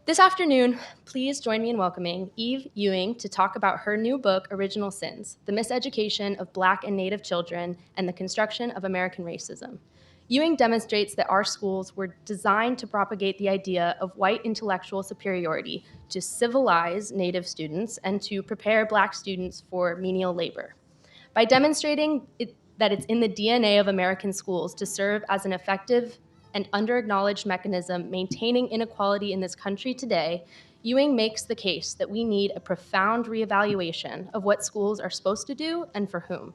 This afternoon, please join me in welcoming Ewing to talk about her new book, Original Sins: The Miseducation of Black and Native Children and the Construction of American Racism. Ewing demonstrates that our schools were designed to propagate the idea of white intellectual superiority, to civilize Native students, and to prepare Black students for menial labor. By demonstrating that it's in the DNA of American schools to serve as an effective and under-acknowledged mechanism maintaining inequality in this country today, Ewing makes the case that we need a profound reevaluation of what schools are supposed to do and for whom.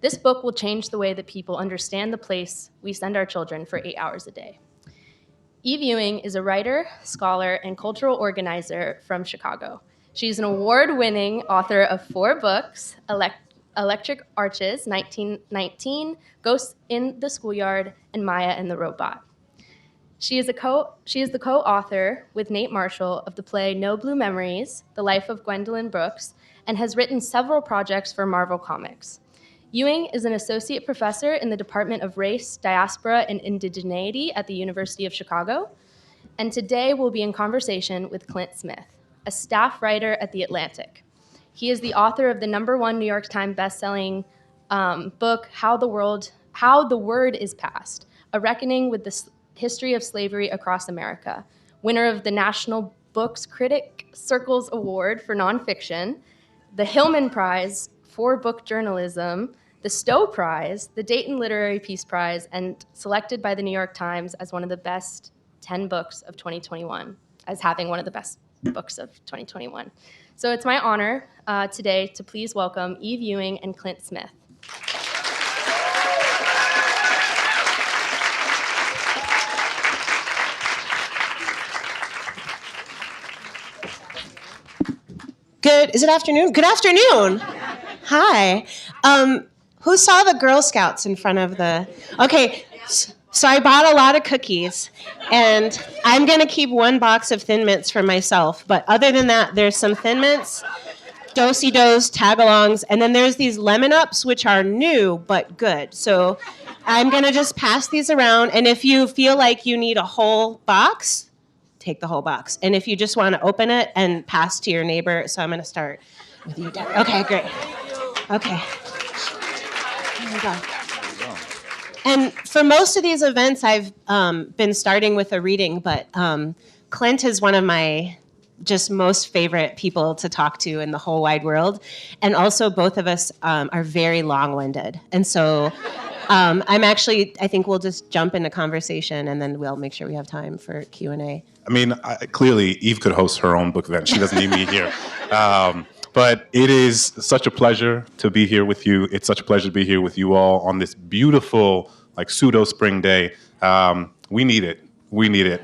This book will change the way that people understand the place we send our children for 8 hours a day. Eve Ewing is a writer, scholar, and cultural organizer from Chicago. She's an award-winning author of 4 books: Electric Arches, 1919, Ghosts in the Schoolyard, and Maya and the Robot. She is the co-author with Nate Marshall of the play No Blue Memories, The Life of Gwendolyn Brooks, and has written several projects for Marvel Comics. Ewing is an associate professor in the Department of Race, Diaspora, and Indigeneity at the University of Chicago. And today we'll be in conversation with Clint Smith, a staff writer at The Atlantic. He is the author of the #1 New York Times bestselling book, How the Word is Passed, A Reckoning with the History of Slavery Across America, winner of the National Books Critic Circles Award for Nonfiction, the Hillman Prize for Book Journalism, the Stowe Prize, the Dayton Literary Peace Prize, and selected by the New York Times as one of the best 10 books of 2021, as having one of the best books of 2021. So it's my honor today to please welcome Eve Ewing and Clint Smith. Is it afternoon? Good afternoon. Hi. Who saw the Girl Scouts in front of the... Okay, so I bought a lot of cookies, and I'm going to keep 1 box of Thin Mints for myself. But other than that, there's some Thin Mints, Do-si-dos, tag-alongs, and then there's these Lemon Ups, which are new but good. So I'm going to just pass these around, and if you feel like you need a whole box, take the whole box. And if you just want to open it and pass to your neighbor, so I'm going to start with you, Deb. Okay, great. Okay. Here we go. And for most of these events, I've been starting with a reading, but Clint is one of my just most favorite people to talk to in the whole wide world. And also both of us are very long-winded. And so I think we'll just jump into conversation, and then we'll make sure we have time for Q&A. I mean, clearly Eve could host her own book event. She doesn't need me here. But it is such a pleasure to be here with you. It's such a pleasure to be here with you all on this beautiful, pseudo spring day. We need it. We need it.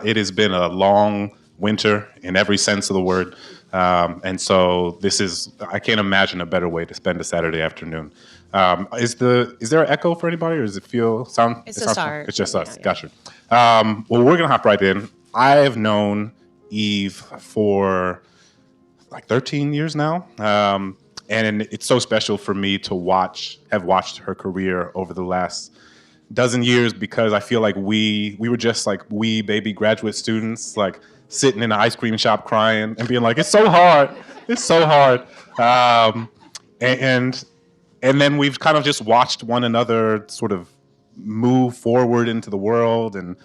It has been a long winter in every sense of the word. And so I can't imagine a better way to spend a Saturday afternoon. Is there an echo for anybody, or does it sound? It's just ours. It's just us. Yeah. Gotcha. Well, we're gonna hop right in. I have known Eve for 13 years now. And it's so special for me to have watched her career over the last dozen years, because I feel like we were just wee baby graduate students, sitting in an ice cream shop crying and being like, it's so hard. It's so hard. And then we've kind of just watched one another sort of move forward into the world and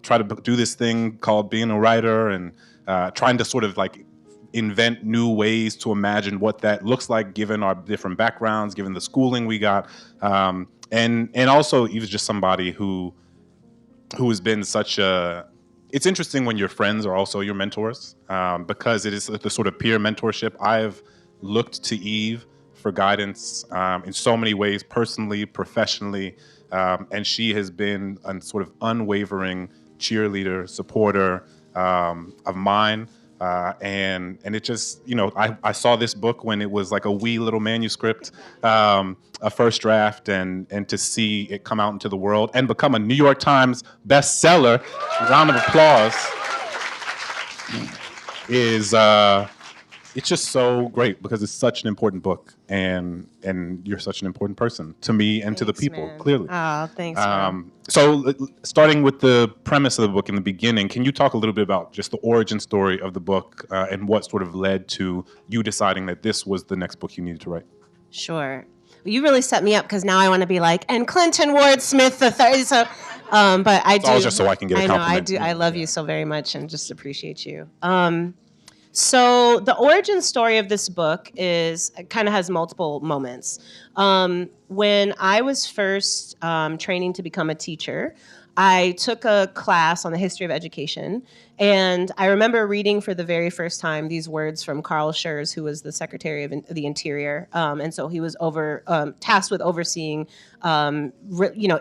try to do this thing called being a writer, and trying to sort of invent new ways to imagine what that looks like given our different backgrounds, given the schooling we got. And also he was just somebody who has been such a... It's interesting when your friends are also your mentors, because it is the sort of peer mentorship. I've looked to Eve for guidance in so many ways, personally, professionally, and she has been a sort of unwavering cheerleader, supporter of mine. And it just, I saw this book when it was a wee little manuscript, a first draft, and to see it come out into the world and become a New York Times bestseller, round of applause, it's just so great because it's such an important book, and you're such an important person to me and to the people, man. clearly. Oh, thanks, man. So starting with the premise of the book in the beginning, can you talk a little bit about just the origin story of the book and what sort of led to you deciding that this was the next book you needed to write? Sure. Well, you really set me up because now I want to be like, and Clinton Ward Smith the third. So, but I do. It's all just so I can get a compliment. I know, I do. I love you so very much and just appreciate you. So the origin story of this book kind of has multiple moments. When I was first training to become a teacher, I took a class on the history of education, and I remember reading for the very first time these words from Carl Schurz, who was the Secretary of the Interior, and so he was tasked with overseeing,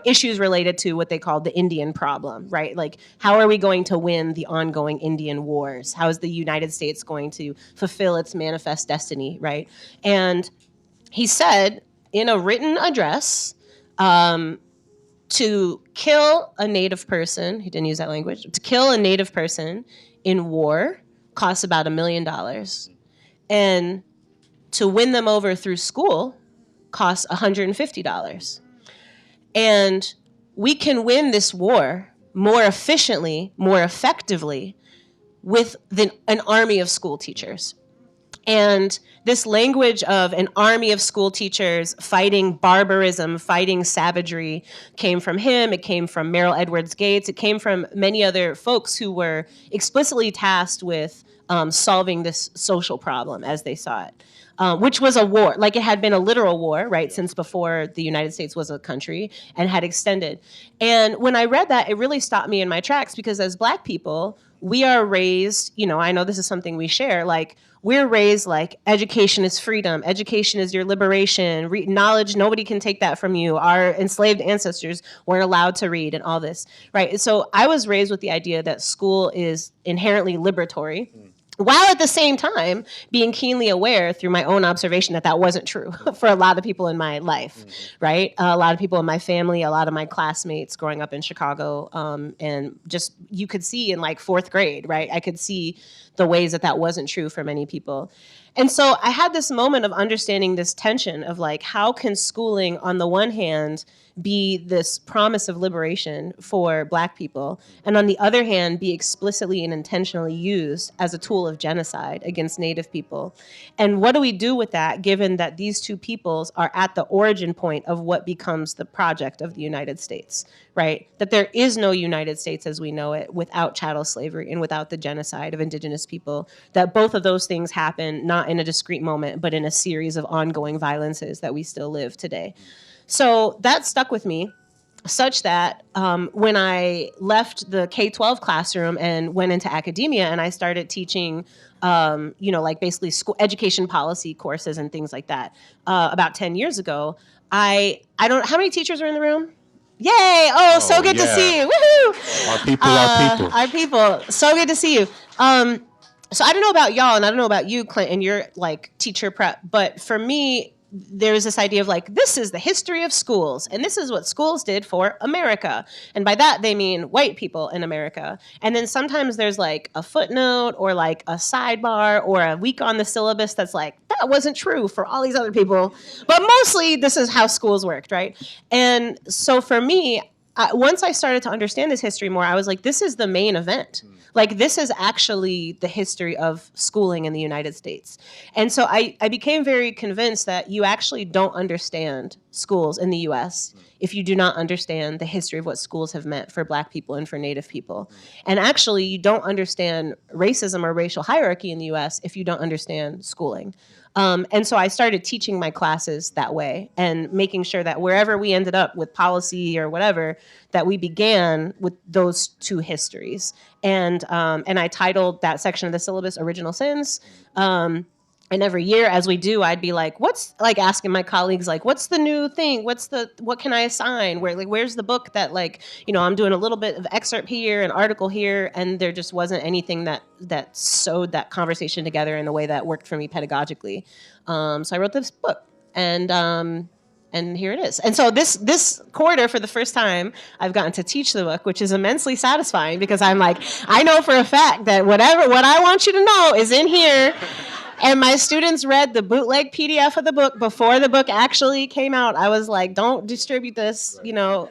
issues related to what they called the Indian problem, right? Like, how are we going to win the ongoing Indian wars? How is the United States going to fulfill its manifest destiny, right? And he said in a written address, to kill a native person, he didn't use that language, to kill a native person in war costs about $1 million. And to win them over through school costs $150. And we can win this war more efficiently, more effectively with an army of school teachers. And this language of an army of school teachers fighting barbarism, fighting savagery, came from him. It came from Merrill Edwards Gates. It came from many other folks who were explicitly tasked with solving this social problem as they saw it, which was a war. Like, it had been a literal war, right, since before the United States was a country, and had extended. And when I read that, it really stopped me in my tracks, because as Black people, we are raised, I know this is something we share, like, we're raised like education is freedom, education is your liberation, knowledge, nobody can take that from you. Our enslaved ancestors weren't allowed to read and all this, right? So I was raised with the idea that school is inherently liberatory, while at the same time being keenly aware through my own observation that wasn't true for a lot of people in my life, right? A lot of people in my family, a lot of my classmates growing up in Chicago, and just, you could see in like 4th grade, right? I could see the ways that wasn't true for many people. And so I had this moment of understanding this tension of like, how can schooling on the one hand be this promise of liberation for Black people, and on the other hand be explicitly and intentionally used as a tool of genocide against Native people? And what do we do with that, given that these two peoples are at the origin point of what becomes the project of the United States, right? That there is no United States as we know it without chattel slavery and without the genocide of indigenous people, that both of those things happen not in a discrete moment, but in a series of ongoing violences that we still live today. So that stuck with me, such that when I left the K-12 classroom and went into academia and I started teaching, like basically school education policy courses and things like that, about 10 years ago, how many teachers are in the room? Yay! Oh, so good to see you. Woohoo! Our people. Our people. So good to see you. So I don't know about y'all, and I don't know about you, Clint, and your like teacher prep, but for me, there's this idea of like, this is the history of schools, and this is what schools did for America. And by that, they mean white people in America. And then sometimes there's like a footnote or like a sidebar or a week on the syllabus that's like, that wasn't true for all these other people. But mostly this is how schools worked, right? And so for me, once I started to understand this history more, I was like, this is the main event. Like, this is actually the history of schooling in the United States. And so I became very convinced that you actually don't understand schools in the US if you do not understand the history of what schools have meant for Black people and for Native people. And actually, you don't understand racism or racial hierarchy in the US if you don't understand schooling. And so I started teaching my classes that way and making sure that wherever we ended up with policy or whatever, that we began with those two histories. And I titled that section of the syllabus Original Sins. And every year as we do, I'd be like, what's like asking my colleagues, like, what's the new thing? What can I assign? Where's the book that like, I'm doing a little bit of excerpt here, an article here. And there just wasn't anything that sewed that conversation together in a way that worked for me pedagogically. So I wrote this book, and here it is. And so this quarter, for the first time, I've gotten to teach the book, which is immensely satisfying because I'm like, I know for a fact that what I want you to know is in here. And my students read the bootleg PDF of the book before the book actually came out. I was like, don't distribute this, you know.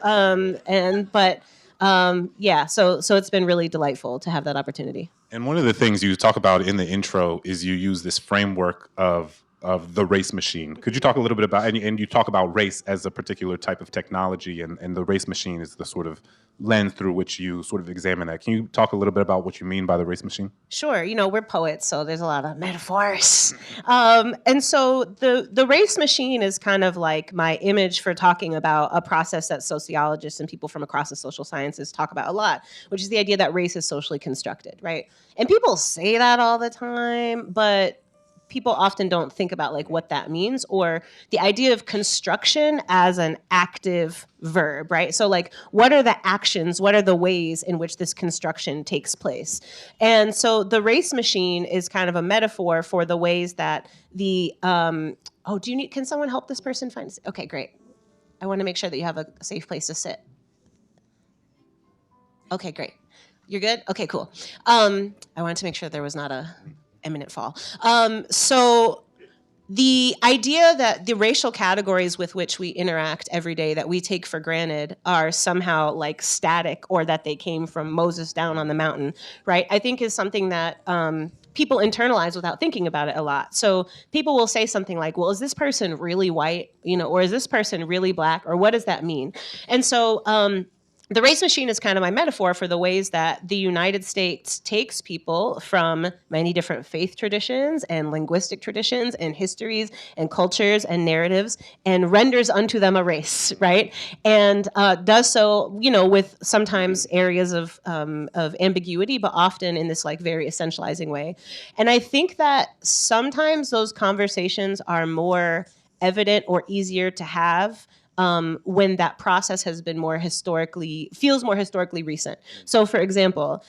Yeah, so it's been really delightful to have that opportunity. And one of the things you talk about in the intro is you use this framework of the race machine. Could you talk a little bit about, and you talk about race as a particular type of technology, and the race machine is the sort of lens through which you sort of examine that. Can you talk a little bit about what you mean by the race machine? Sure. You know, we're poets, so there's a lot of metaphors. And so the race machine is kind of like my image for talking about a process that sociologists and people from across the social sciences talk about a lot, which is the idea that race is socially constructed, right? And people say that all the time, but people often don't think about like what that means, or the idea of construction as an active verb, right? So like, what are the actions, what are the ways in which this construction takes place? And so the race machine is kind of a metaphor for the ways that can someone help this person find, okay, great. I want to make sure that you have a safe place to sit. Okay, great. You're good? Okay, cool. I wanted to make sure there was not a imminent fall. So the idea that the racial categories with which we interact every day that we take for granted are somehow like static, or that they came from Moses down on the mountain, right? I think is something that people internalize without thinking about it a lot. So people will say something like, well, is this person really white? You know, or is this person really black? Or what does that mean? And so the race machine is kind of my metaphor for the ways that the United States takes people from many different faith traditions and linguistic traditions and histories and cultures and narratives and renders unto them a race, right? And does so, you know, with sometimes areas of ambiguity, but often in this like very essentializing way. And I think that sometimes those conversations are more evident or easier to have when that process has been feels more historically recent. So for example,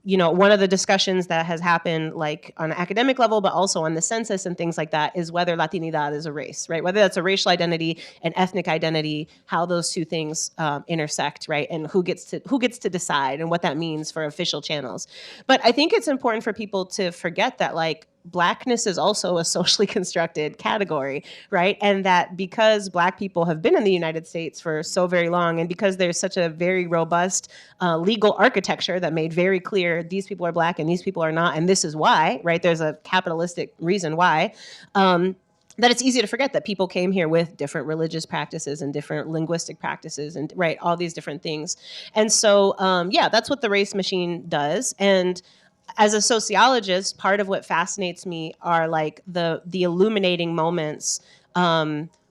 you know, one of the discussions that has happened like on an academic level, but also on the census and things like that, is whether Latinidad is a race, right? Whether that's a racial identity and ethnic identity, how those two things intersect, right? And who gets to decide and what that means for official channels. But I think it's important for people to forget that like Blackness is also a socially constructed category, right? And that because Black people have been in the United States for so very long, and because there's such a very robust legal architecture that made very clear these people are Black and these people are not, and this is why, right? There's a capitalistic reason why. That it's easy to forget that people came here with different religious practices and different linguistic practices and, right, all these different things. And so, yeah, that's what the race machine does. And as a sociologist, part of what fascinates me are like the illuminating moments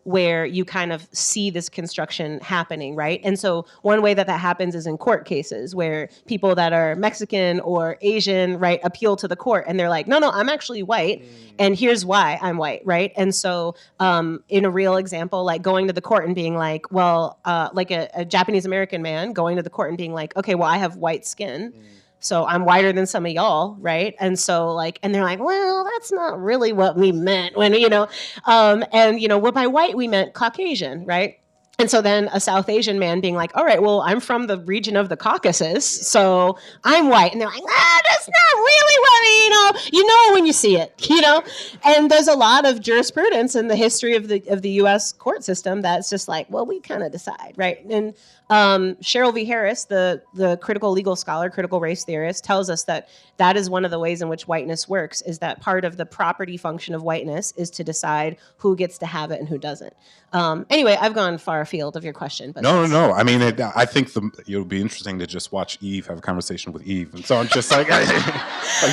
where you kind of see this construction happening, right? And so one way that happens is in court cases where people that are Mexican or Asian, right, appeal to the court and they're like, no, I'm actually white and here's why I'm white, right? And so in a real example, like going to the court and being like, well, like a Japanese American man going to the court and being like, okay, well, I have white skin. So I'm whiter than some of y'all, right? And so like, and they're like, well, that's not really what we meant when, you know, and, you know, well, by white, we meant Caucasian, right? And so then a South Asian man being like, all right, well, I'm from the region of the Caucasus, so I'm white. And they're like, that's not really what, you know when you see it, you know? And there's a lot of jurisprudence in the history of the U.S. court system that's just like, well, we kind of decide, right? And Cheryl V. Harris, the critical legal scholar, critical race theorist, tells us that is one of the ways in which whiteness works, is that part of the property function of whiteness is to decide who gets to have it and who doesn't. Anyway, I've gone far afield of your question. But no. I mean, I think it'll be interesting to just watch Eve have a conversation with Eve. And so I'm just like, I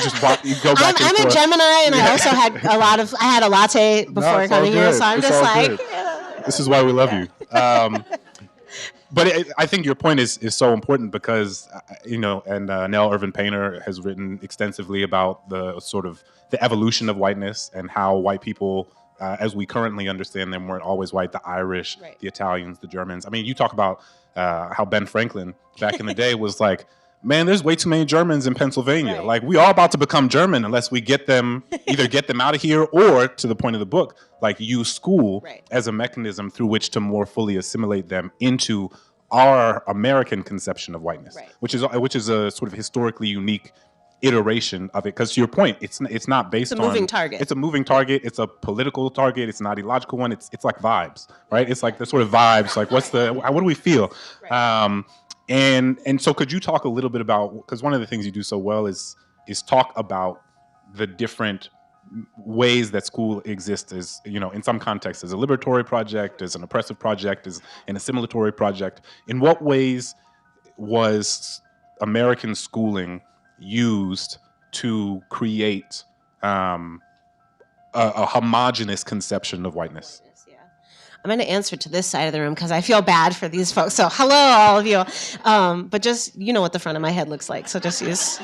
just go back and I'm forth. a Gemini, and I also had I had a latte before coming here, so I'm just like. This is why we love you. But I think your point is so important because, you know, and Nell Irvin Painter has written extensively about the sort of the evolution of whiteness and how white people, as we currently understand them, weren't always white. The Irish, right, the Italians, the Germans. I mean, you talk about how Ben Franklin back in the day was like, man, there's way too many Germans in Pennsylvania. Right. Like, we are about to become German unless we get them out of here, or, to the point of the book, like use school, right, as a mechanism through which to more fully assimilate them into our American conception of whiteness, right, which is a sort of historically unique iteration of it. Because to your point, it's not based on... It's a moving target. It's a moving target. It's a political target. It's an ideological one. It's like vibes, right? It's like the sort of vibes. Like, what do we feel? Right. And so could you talk a little bit about, because one of the things you do so well is talk about the different ways that school exists, as, you know, in some contexts as a liberatory project, as an oppressive project, as an assimilatory project. In what ways was American schooling used to create a homogenous conception of whiteness? Yeah. I'm going to answer to this side of the room because I feel bad for these folks. So hello, all of you. But just, you know what the front of my head looks like. So just use...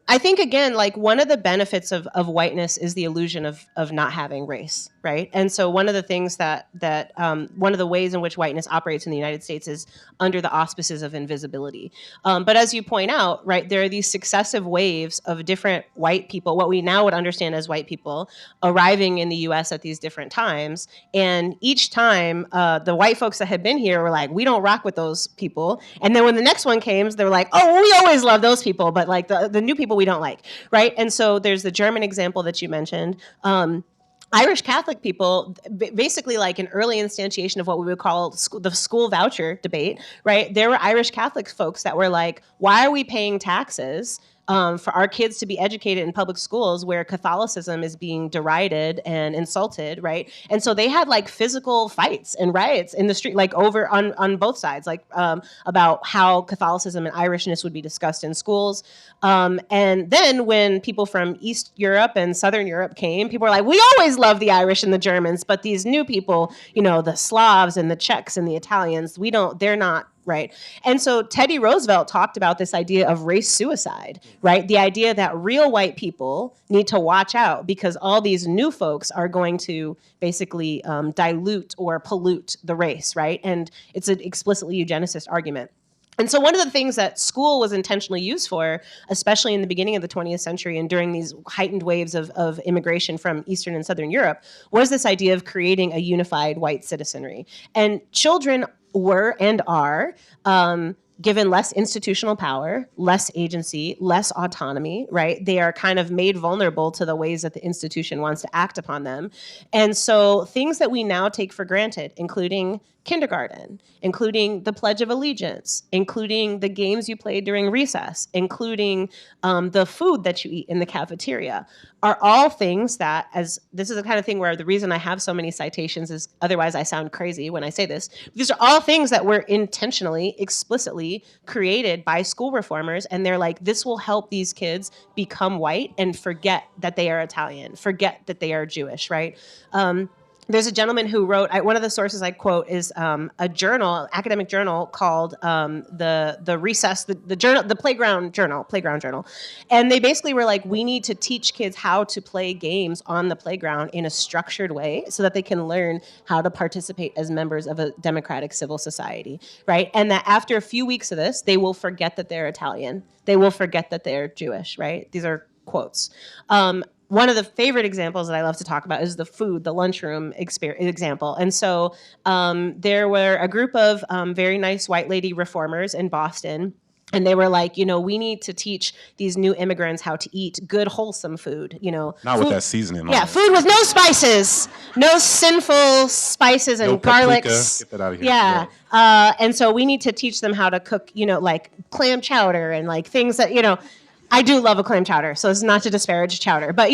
I think, again, like, one of the benefits of whiteness is the illusion of not having race, right? And so one of the things that one of the ways in which whiteness operates in the United States is under the auspices of invisibility. But as you point out, right, there are these successive waves of different white people, what we now would understand as white people, arriving in the U.S. at these different times. And each time, the white folks that had been here were like, we don't rock with those people. And then when the next one came, they were like, oh, well, we always love those people, but like the new people we don't like, right? And so there's the German example that you mentioned. Irish Catholic people, basically like an early instantiation of what we would call the school voucher debate, right? There were Irish Catholic folks that were like, why are we paying taxes for our kids to be educated in public schools where Catholicism is being derided and insulted, right? And so they had like physical fights and riots in the street, like over on both sides, like about how Catholicism and Irishness would be discussed in schools. And then when people from East Europe and Southern Europe came, people were like, we always love the Irish and the Germans, but these new people, you know, the Slavs and the Czechs and the Italians, they're not. Right. And so Teddy Roosevelt talked about this idea of race suicide, right? The idea that real white people need to watch out because all these new folks are going to basically dilute or pollute the race, right? And it's an explicitly eugenicist argument. And so one of the things that school was intentionally used for, especially in the beginning of the 20th century and during these heightened waves of immigration from Eastern and Southern Europe, was this idea of creating a unified white citizenry. And children were and are given less institutional power, less agency, less autonomy, right? They are kind of made vulnerable to the ways that the institution wants to act upon them. And so things that we now take for granted, including kindergarten, including the Pledge of Allegiance, including the games you played during recess, including the food that you eat in the cafeteria, are all things that, as this is the kind of thing where the reason I have so many citations is otherwise I sound crazy when I say this. These are all things that were intentionally, explicitly created by school reformers. And they're like, this will help these kids become white and forget that they are Italian, forget that they are Jewish, right? There's a gentleman who wrote, one of the sources I quote is a journal, academic journal called the Recess, the journal, the Playground Journal. And they basically were like, we need to teach kids how to play games on the playground in a structured way so that they can learn how to participate as members of a democratic civil society, right? And that after a few weeks of this, they will forget that they're Italian. They will forget that they're Jewish, right? These are quotes. One of the favorite examples that I love to talk about is the food, the lunchroom example. And so there were a group of very nice white lady reformers in Boston. And they were like, we need to teach these new immigrants how to eat good, wholesome food, Not food, with that seasoning. Yeah, food with no spices, no sinful spices and garlics. Get that out of here. Yeah. And so we need to teach them how to cook, like clam chowder and like things that, I do love a clam chowder, so it's not to disparage chowder, but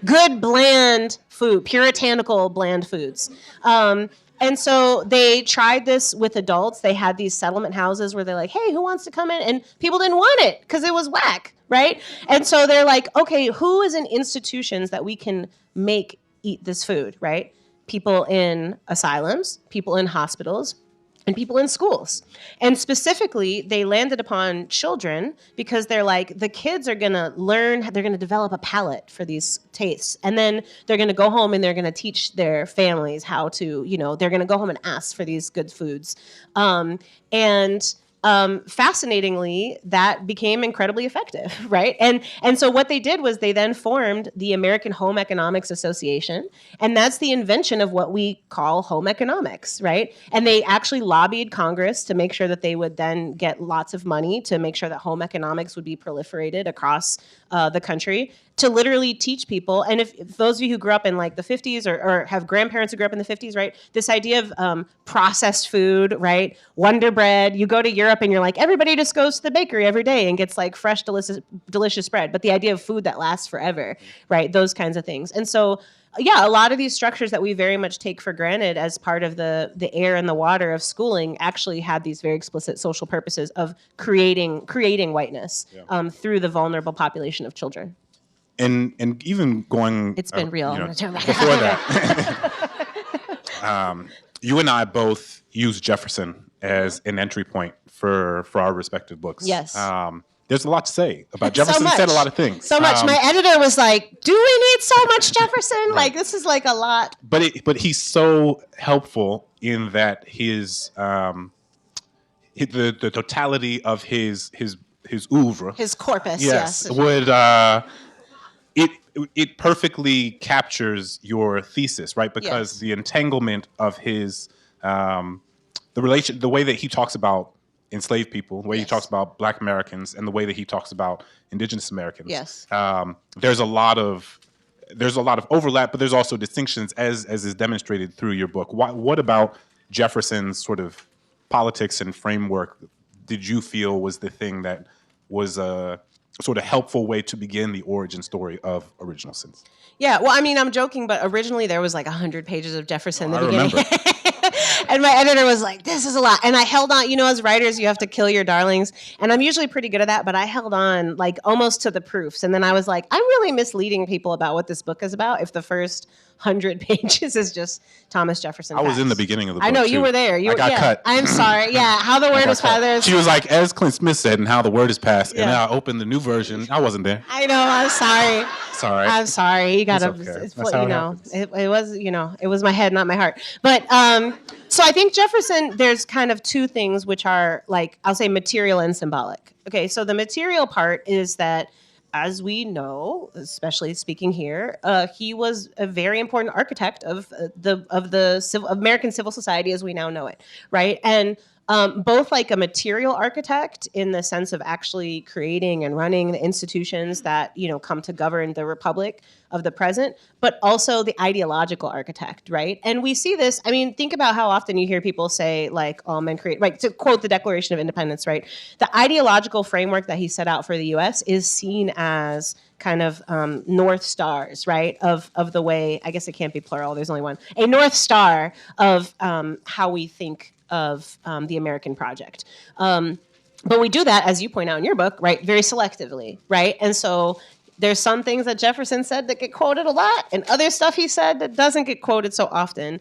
good bland food, puritanical bland foods. And so they tried this with adults. They had these settlement houses where they're like, hey, who wants to come in? And people didn't want it because it was whack, right? And so they're like, okay, who is in institutions that we can make eat this food, right? People in asylums, people in hospitals, and people in schools. And specifically, they landed upon children because they're like, the kids are going to learn, they're going to develop a palate for these tastes. And then they're going to go home and they're going to teach their families how to, they're going to go home and ask for these good foods. And fascinatingly, that became incredibly effective, right? And so what they did was they then formed the American Home Economics Association, and that's the invention of what we call home economics, right? And they actually lobbied Congress to make sure that they would then get lots of money to make sure that home economics would be proliferated across the country, to literally teach people. And if those of you who grew up in like the 50s or have grandparents who grew up in the 50s, right? This idea of processed food, right? Wonder Bread. You go to Europe and you're like, everybody just goes to the bakery every day and gets like fresh, delicious bread. But the idea of food that lasts forever, right? Those kinds of things. And so, yeah, a lot of these structures that we very much take for granted as part of the air and the water of schooling actually had these very explicit social purposes of creating whiteness through the vulnerable population of children. And even going, it's been real. Before that, you and I both used Jefferson as an entry point for our respective books. Yes. There's a lot to say about Jefferson. So said a lot of things. So much. My editor was like, "Do we need so much Jefferson? Right. Like, this is like a lot." But he's so helpful in that his the totality of his oeuvre, his corpus, yes. would it perfectly captures your thesis, right? Because the entanglement of his the way that he talks about enslaved people, the way he talks about Black Americans, and the way that he talks about Indigenous Americans. Yes. There's a lot of overlap, but there's also distinctions, as is demonstrated through your book. What about Jefferson's sort of politics and framework did you feel was the thing that was a sort of helpful way to begin the origin story of Original Sins? Yeah, well, I mean, I'm joking, but originally there was like 100 pages of Jefferson in the beginning. Remember. And my editor was like, this is a lot. And I held on, as writers, you have to kill your darlings. And I'm usually pretty good at that, but I held on like almost to the proofs. And then I was like, I'm really misleading people about what this book is about if the first 100 pages is just Thomas Jefferson. I was in the beginning of the book. I know, too. You were there. I got cut. I'm sorry. Yeah, How the Word is Passed. She was like, as Clint Smith said, and How the Word is Passed. And then I opened the new version. I wasn't there. I know. I'm sorry. Sorry. I'm sorry. You gotta, it was my head, not my heart. But so I think Jefferson, there's kind of two things which are like, I'll say material and symbolic. Okay, so the material part is that, as we know, especially speaking here, he was a very important architect of American civil society as we now know it, right? And both like a material architect in the sense of actually creating and running the institutions that come to govern the republic of the present, but also the ideological architect, right? And we see this. I mean, think about how often you hear people say like, "All men create," right? To quote the Declaration of Independence, right? The ideological framework that he set out for the U.S. is seen as kind of North Stars, right? Of the way, I guess it can't be plural. There's only one. A North Star of how we think of the American project. But we do that, as you point out in your book, right, very selectively, right? And so there's some things that Jefferson said that get quoted a lot, and other stuff he said that doesn't get quoted so often,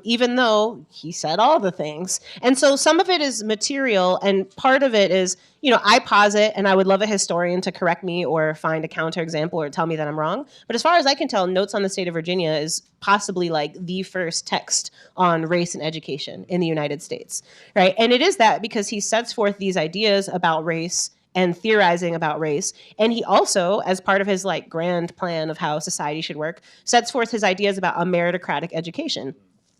even though he said all the things. And so some of it is material, and part of it is, I posit, and I would love a historian to correct me or find a counterexample or tell me that I'm wrong. But as far as I can tell, Notes on the State of Virginia is possibly like the first text on race and education in the United States, right? And it is that because he sets forth these ideas about race and theorizing about race. And he also, as part of his like grand plan of how society should work, sets forth his ideas about a meritocratic education.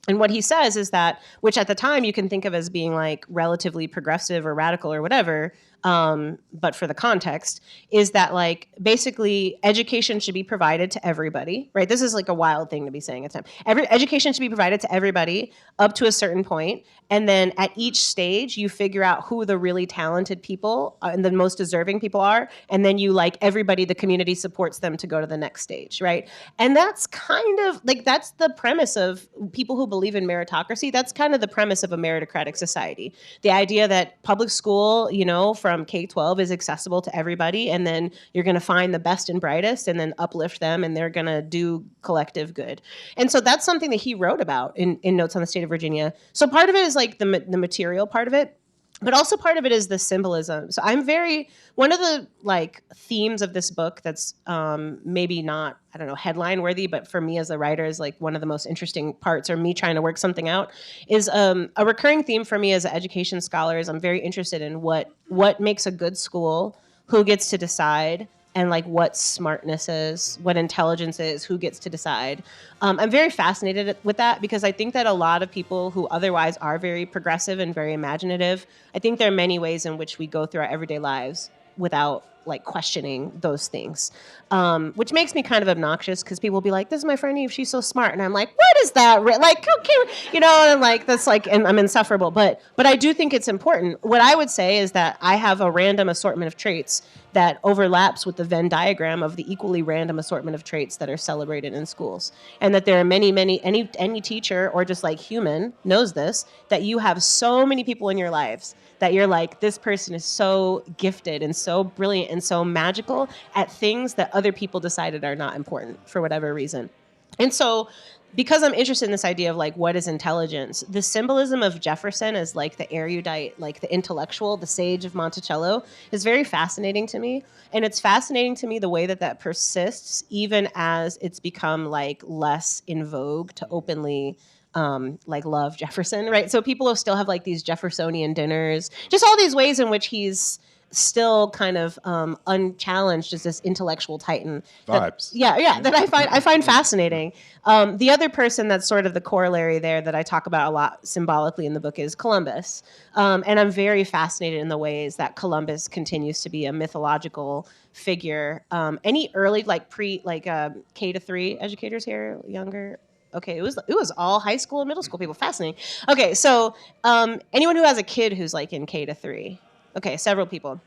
And what he says is that, which at the time you can think of as being like relatively progressive or radical or whatever, but for the context, is that like basically education should be provided to everybody, right? This is like a wild thing to be saying at the time. Education should be provided to everybody up to a certain point, and then at each stage you figure out who the really talented people and the most deserving people are, and then you like everybody, the community supports them to go to the next stage, right? And that's kind of like, that's the premise of people who believe in meritocracy. That's kind of the premise of a meritocratic society. The idea that public school, from K-12 is accessible to everybody, and then you're going to find the best and brightest and then uplift them, and they're going to do collective good. And so that's something that he wrote about in Notes on the State of Virginia. So part of it is like the material part of it. But also part of it is the symbolism. So one of the like themes of this book that's maybe not, I don't know, headline worthy, but for me as a writer is like one of the most interesting parts, or me trying to work something out, is a recurring theme for me as an education scholar is I'm very interested in what makes a good school, who gets to decide, and like what smartness is, what intelligence is, who gets to decide. I'm very fascinated with that because I think that a lot of people who otherwise are very progressive and very imaginative, I think there are many ways in which we go through our everyday lives without like questioning those things, which makes me kind of obnoxious because people will be like, this is my friend Eve, she's so smart. And I'm like, what is that? Like, okay, and I'm like, that's like, and I'm insufferable. But I do think it's important. What I would say is that I have a random assortment of traits that overlaps with the Venn diagram of the equally random assortment of traits that are celebrated in schools. And that there are many, any teacher or just like human knows this, that you have so many people in your lives that you're like, this person is so gifted and so brilliant and so magical at things that other people decided are not important for whatever reason. And so because I'm interested in this idea of like, what is intelligence? The symbolism of Jefferson as like the erudite, like the intellectual, the sage of Monticello is very fascinating to me. And it's fascinating to me the way that persists even as it's become like less in vogue to openly like love Jefferson, right? So people will still have like these Jeffersonian dinners, just all these ways in which he's still kind of unchallenged as this intellectual titan. Vibes. That I find fascinating. The other person that's sort of the corollary there that I talk about a lot symbolically in the book is Columbus. And I'm very fascinated in the ways that Columbus continues to be a mythological figure. Any early like K to 3 educators here, younger? Okay, it was all high school and middle school people. Fascinating. Okay, so anyone who has a kid who's like in K to 3. Okay, several people.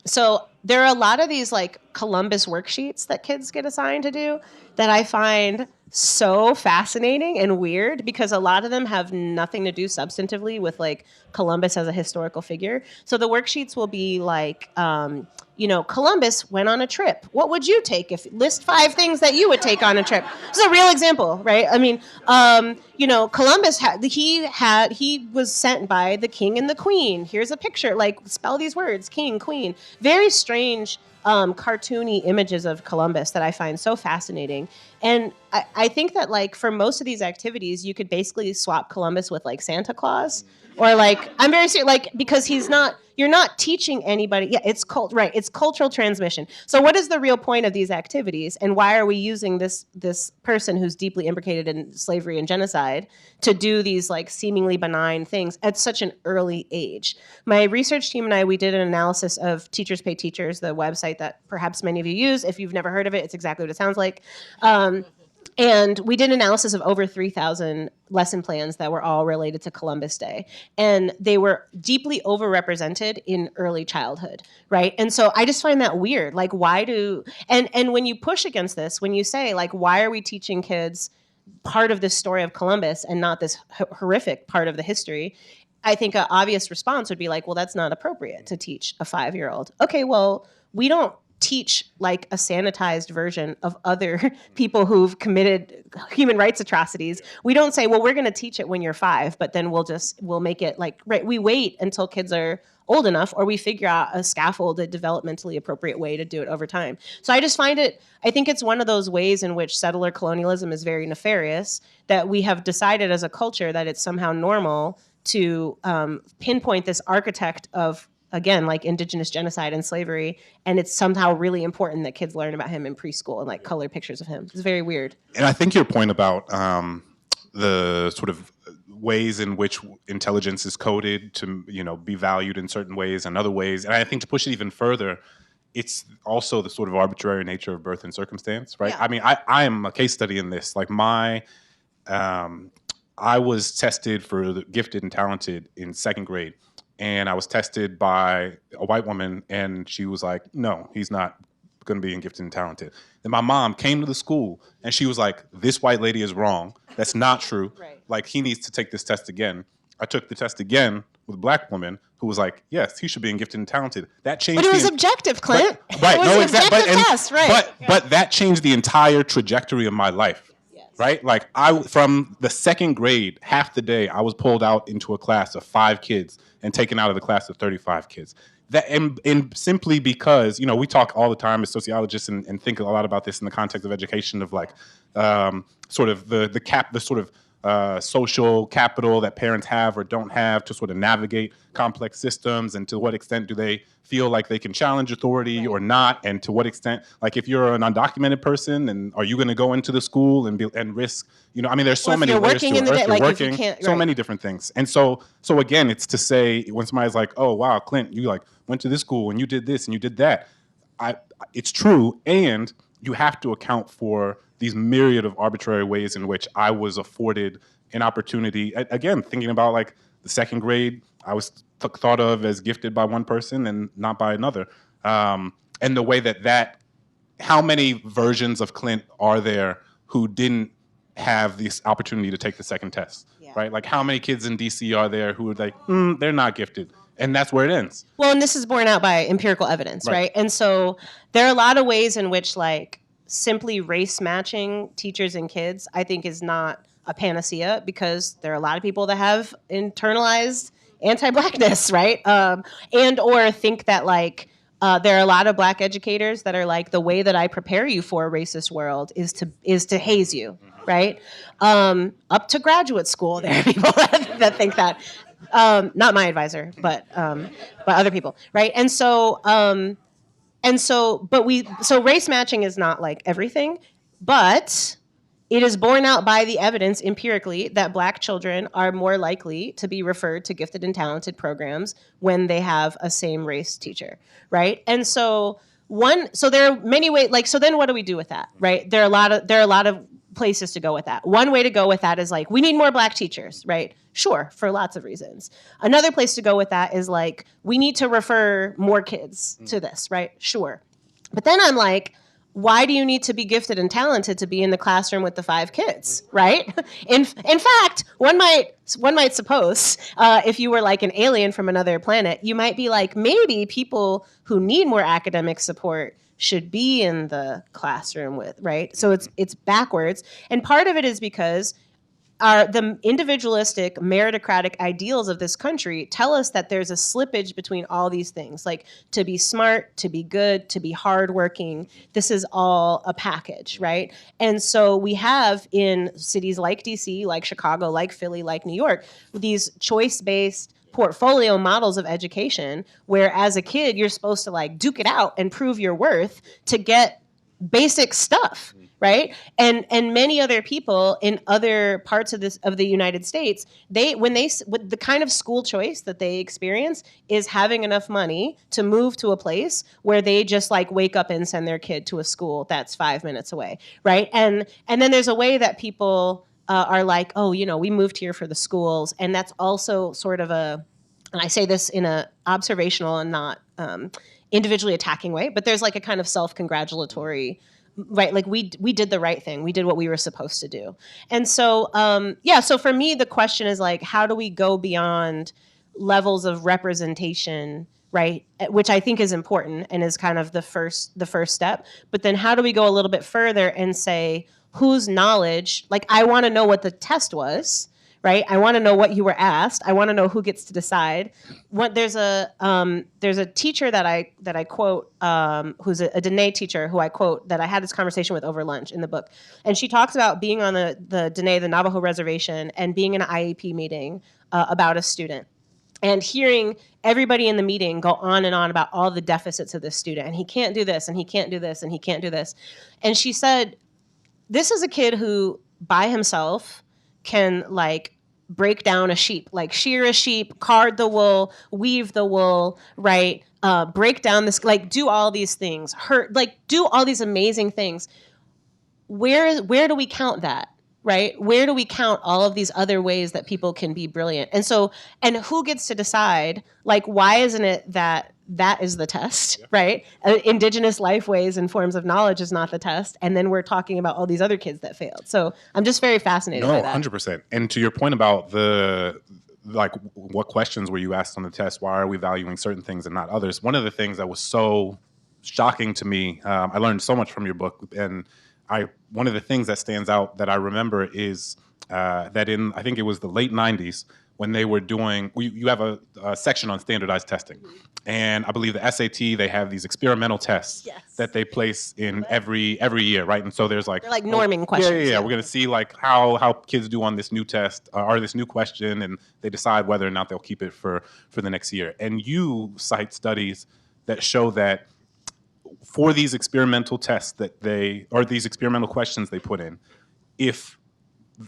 So there are a lot of these like Columbus worksheets that kids get assigned to do that I find so fascinating and weird because a lot of them have nothing to do substantively with like Columbus as a historical figure. So the worksheets will be like, Columbus went on a trip. What would you take if list 5 things that you would take on a trip? This is a real example, right? I mean, Columbus he was sent by the king and the queen. Here's a picture, like spell these words, king, queen. Very strange cartoony images of Columbus that I find so fascinating. And I think that like for most of these activities, you could basically swap Columbus with like Santa Claus or like, I'm very serious, like, because you're not teaching anybody. Yeah, it's right. It's cultural transmission. So what is the real point of these activities? And why are we using this person who's deeply implicated in slavery and genocide to do these like seemingly benign things at such an early age? My research team and I, we did an analysis of Teachers Pay Teachers, the website that perhaps many of you use. If you've never heard of it, it's exactly what it sounds like. And we did an analysis of over 3,000 lesson plans that were all related to Columbus Day. And they were deeply overrepresented in early childhood, right? And so I just find that weird. Like, and when you push against this, when you say, like, why are we teaching kids part of this story of Columbus and not this horrific part of the history? I think an obvious response would be like, well, that's not appropriate to teach a 5-year-old. Okay, well, we don't teach like a sanitized version of other people who've committed human rights atrocities. We don't say, well, we're going to teach it when you're 5, but then we'll make it like, right. We wait until kids are old enough, or we figure out a scaffolded, developmentally appropriate way to do it over time. So I just I think it's one of those ways in which settler colonialism is very nefarious, that we have decided as a culture that it's somehow normal to pinpoint this architect of, again, like indigenous genocide and slavery, and it's somehow really important that kids learn about him in preschool and like color pictures of him. It's very weird. And I think your point about the sort of ways in which intelligence is coded to, be valued in certain ways and other ways, and I think to push it even further, it's also the sort of arbitrary nature of birth and circumstance, right? Yeah. I mean, I am a case study in this. Like I was tested for the gifted and talented in 2nd grade. And I was tested by a white woman, and she was like, no, he's not going to be in gifted and talented. Then my mom came to the school, and she was like, this white lady is wrong. That's not true. Right. Like, he needs to take this test again. I took the test again with a black woman who was like, yes, he should be in gifted and talented. That changed. But it was objective, Clint. Right. It was an objective test, right. But that changed the entire trajectory of my life. right? Like from the second grade, half the day, I was pulled out into a class of 5 kids and taken out of the class of 35 kids. That and simply because, we talk all the time as sociologists and think a lot about this in the context of education, of like sort of the sort of social capital that parents have or don't have to sort of navigate complex systems, and to what extent do they feel like they can challenge authority or not, and to what extent, like if you're an undocumented person, and are you going to go into the school and risk, there's so many layers to it. If you're working, so many different things. And so again, it's to say, when somebody's like, oh wow, Clint, you like went to this school and you did this and you did that, it's true, and you have to account for these myriad of arbitrary ways in which I was afforded an opportunity. Again, thinking about like the second grade, I was thought of as gifted by one person and not by another. And the way that how many versions of Clint are there who didn't have this opportunity to take the second test, right? Like how many kids in DC are there who are like, they're not gifted. And that's where it ends. Well, and this is borne out by empirical evidence, right? And so there are a lot of ways in which like simply race matching teachers and kids, I think, is not a panacea, because there are a lot of people that have internalized anti-Blackness, right? And or think that like there are a lot of Black educators that are like, the way that I prepare you for a racist world is to haze you, right? Up to graduate school, there are people that think that. Not my advisor, but other people, right? And so race matching is not like everything, but it is borne out by the evidence empirically that Black children are more likely to be referred to gifted and talented programs when they have a same race teacher, right? And so there are many ways. Like, so then what do we do with that, right? There are a lot of places to go with that. One way to go with that is like, we need more Black teachers, right? Sure, for lots of reasons. Another place to go with that is like, we need to refer more kids to this, right? Sure. But then I'm like, why do you need to be gifted and talented to be in the classroom with the 5 kids, right? In fact, one might suppose, if you were like an alien from another planet, you might be like, maybe people who need more academic support should be in the classroom with, right? So it's backwards. And part of it is because the individualistic meritocratic ideals of this country tell us that there's a slippage between all these things, like to be smart, to be good, to be hardworking. This is all a package, right? And so we have in cities like DC, like Chicago, like Philly, like New York, these choice-based portfolio models of education where as a kid, you're supposed to like duke it out and prove your worth to get basic stuff. Right. And many other people in other parts of the United States, with the kind of school choice that they experience is having enough money to move to a place where they just like wake up and send their kid to a school that's 5 minutes away. Right. And then there's a way that people are like, oh, we moved here for the schools. And that's also sort of and I say this in a observational and not individually attacking way, but there's like a kind of self-congratulatory, right? Like we did the right thing. We did what we were supposed to do. And so, so for me, the question is like, how do we go beyond levels of representation, right? Which I think is important and is kind of the first step. But then how do we go a little bit further and say, whose knowledge, like I want to know what the test was, right? I want to know what you were asked. I want to know who gets to decide. There's a teacher that I quote, who's a Dene teacher who I quote, that I had this conversation with over lunch in the book. And she talks about being on the Dene, the Navajo reservation, and being in an IEP meeting about a student. And hearing everybody in the meeting go on and on about all the deficits of this student. And he can't do this, and he can't do this, and he can't do this. And she said, this is a kid who, by himself, can like break down a sheep, like shear a sheep, card the wool, weave the wool, right? Break down this, like do all these things, do all these amazing things. Where do we count that, right? Where do we count all of these other ways that people can be brilliant? And who gets to decide, like, why isn't it that is the test, right? Indigenous lifeways and forms of knowledge is not the test. And then we're talking about all these other kids that failed. So I'm just very fascinated by that. 100%. And to your point about what questions were you asked on the test? Why are we valuing certain things and not others? One of the things that was so shocking to me, I learned so much from your book, and one of the things that stands out that I remember is that in, I think it was the late 90s, when they were doing, you have a section on standardized testing. And I believe the SAT, they have these experimental tests that they place in every year, right? And so there's like... They're like norming questions. Yeah. We're going to see like how kids do on this new test or this new question, and they decide whether or not they'll keep it for the next year. And you cite studies that show that for these experimental tests these experimental questions they put in, if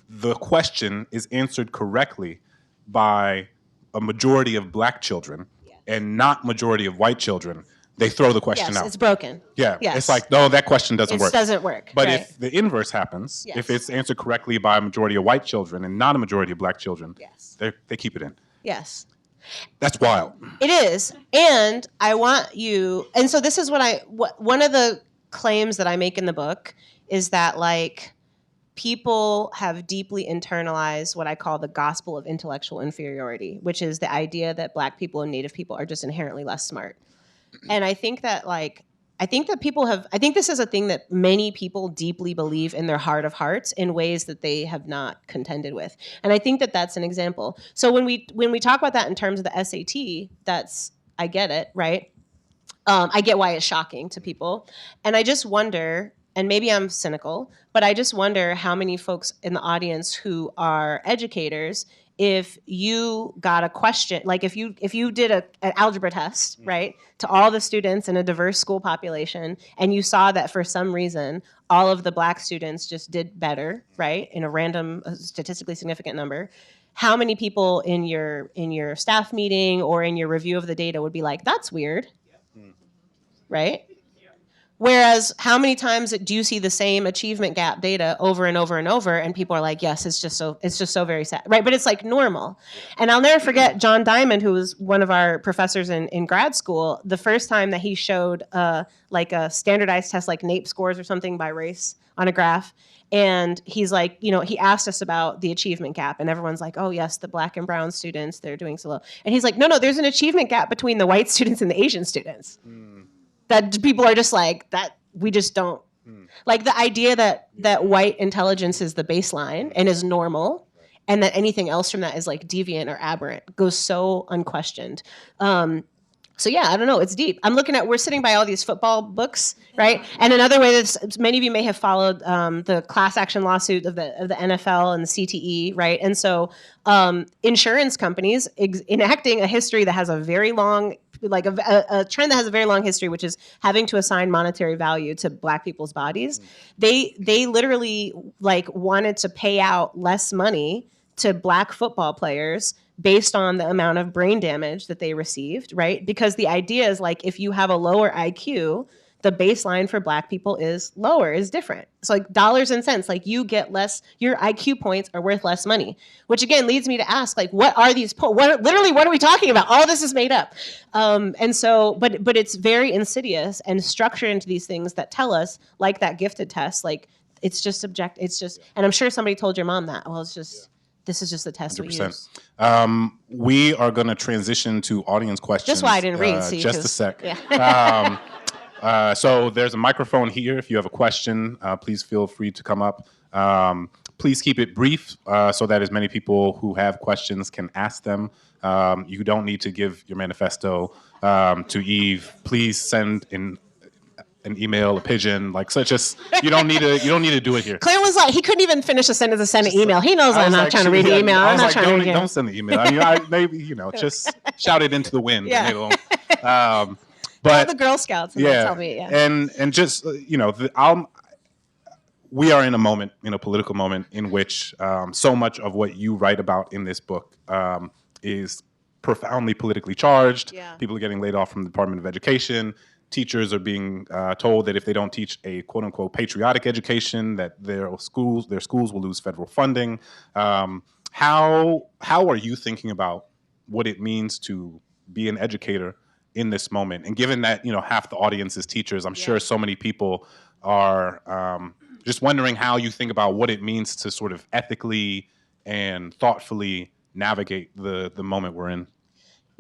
the question is answered correctly by a majority of black children and not majority of white children, they throw the question out. It's broken. Yeah. Yes. It's like, no, that question doesn't work. It doesn't work. But right. if the inverse happens, if it's answered correctly by a majority of white children and not a majority of black children, they keep it in. Yes. That's wild. It is. And I want you, and so this is one of the claims that I make in the book is that like people have deeply internalized what I call the gospel of intellectual inferiority, which is the idea that black people and Native people are just inherently less smart. And I think that I think this is a thing that many people deeply believe in their heart of hearts in ways that they have not contended with. And I think that that's an example. So when we talk about that in terms of the SAT, I get it, right? I get why it's shocking to people. And I just wonder, and maybe I'm cynical, but I just wonder how many folks in the audience who are educators, if you got a question, like if you did an algebra test, right, to all the students in a diverse school population, and you saw that for some reason all of the black students just did better, right, in a random statistically significant number, how many people in your staff meeting or in your review of the data would be like, that's weird, right? Whereas how many times do you see the same achievement gap data over and over and over, and people are like, yes, it's just so very sad, right? But it's like normal. And I'll never forget John Diamond, who was one of our professors in grad school, the first time that he showed like a standardized test, like NAEP scores or something by race on a graph. And he's like, he asked us about the achievement gap, and everyone's like, oh yes, the black and brown students, they're doing so low. And he's like, no, there's an achievement gap between the white students and the Asian students. That people are just like, that we just don't. Like the idea that white intelligence is the baseline and is normal, and that anything else from that is like deviant or aberrant goes so unquestioned. So yeah, I don't know, it's deep. We're sitting by all these football books, right? And another way that many of you may have followed the class action lawsuit of the NFL and the CTE, right? And so insurance companies enacting a history that has a very long, like a trend that has a very long history, which is having to assign monetary value to black people's bodies. They literally like wanted to pay out less money to black football players based on the amount of brain damage that they received, right? Because the idea is like, if you have a lower IQ, the baseline for black people is different. So like dollars and cents, like you get less, your IQ points are worth less money, which again leads me to ask, like, what are these, what are we talking about? All this is made up. And so, but it's very insidious and structured into these things that tell us, like that gifted test, like it's just and I'm sure somebody told your mom that, well, this is just the test 100%. We use. We are going to transition to audience questions. Just why I didn't read. Just a sec. Yeah. So there's a microphone here. If you have a question, please feel free to come up. Please keep it brief so that as many people who have questions can ask them. You don't need to give your manifesto to Eve. Please send in an email, a pigeon, like such as you don't need to do it here. Clint was like, he couldn't even finish a sentence to send an email. He knows I'm not trying to read the email. I'm not trying to read it. Don't send the email. I mean, maybe just shout it into the wind. Yeah. But the Girl Scouts. And tell me, and just we are in a moment, in a political moment, in which so much of what you write about in this book is profoundly politically charged. Yeah. People are getting laid off from the Department of Education. Teachers are being told that if they don't teach a quote unquote patriotic education, that their schools will lose federal funding. How are you thinking about what it means to be an educator in this moment? And given that, half the audience is teachers, I'm sure so many people are just wondering how you think about what it means to sort of ethically and thoughtfully navigate the moment we're in.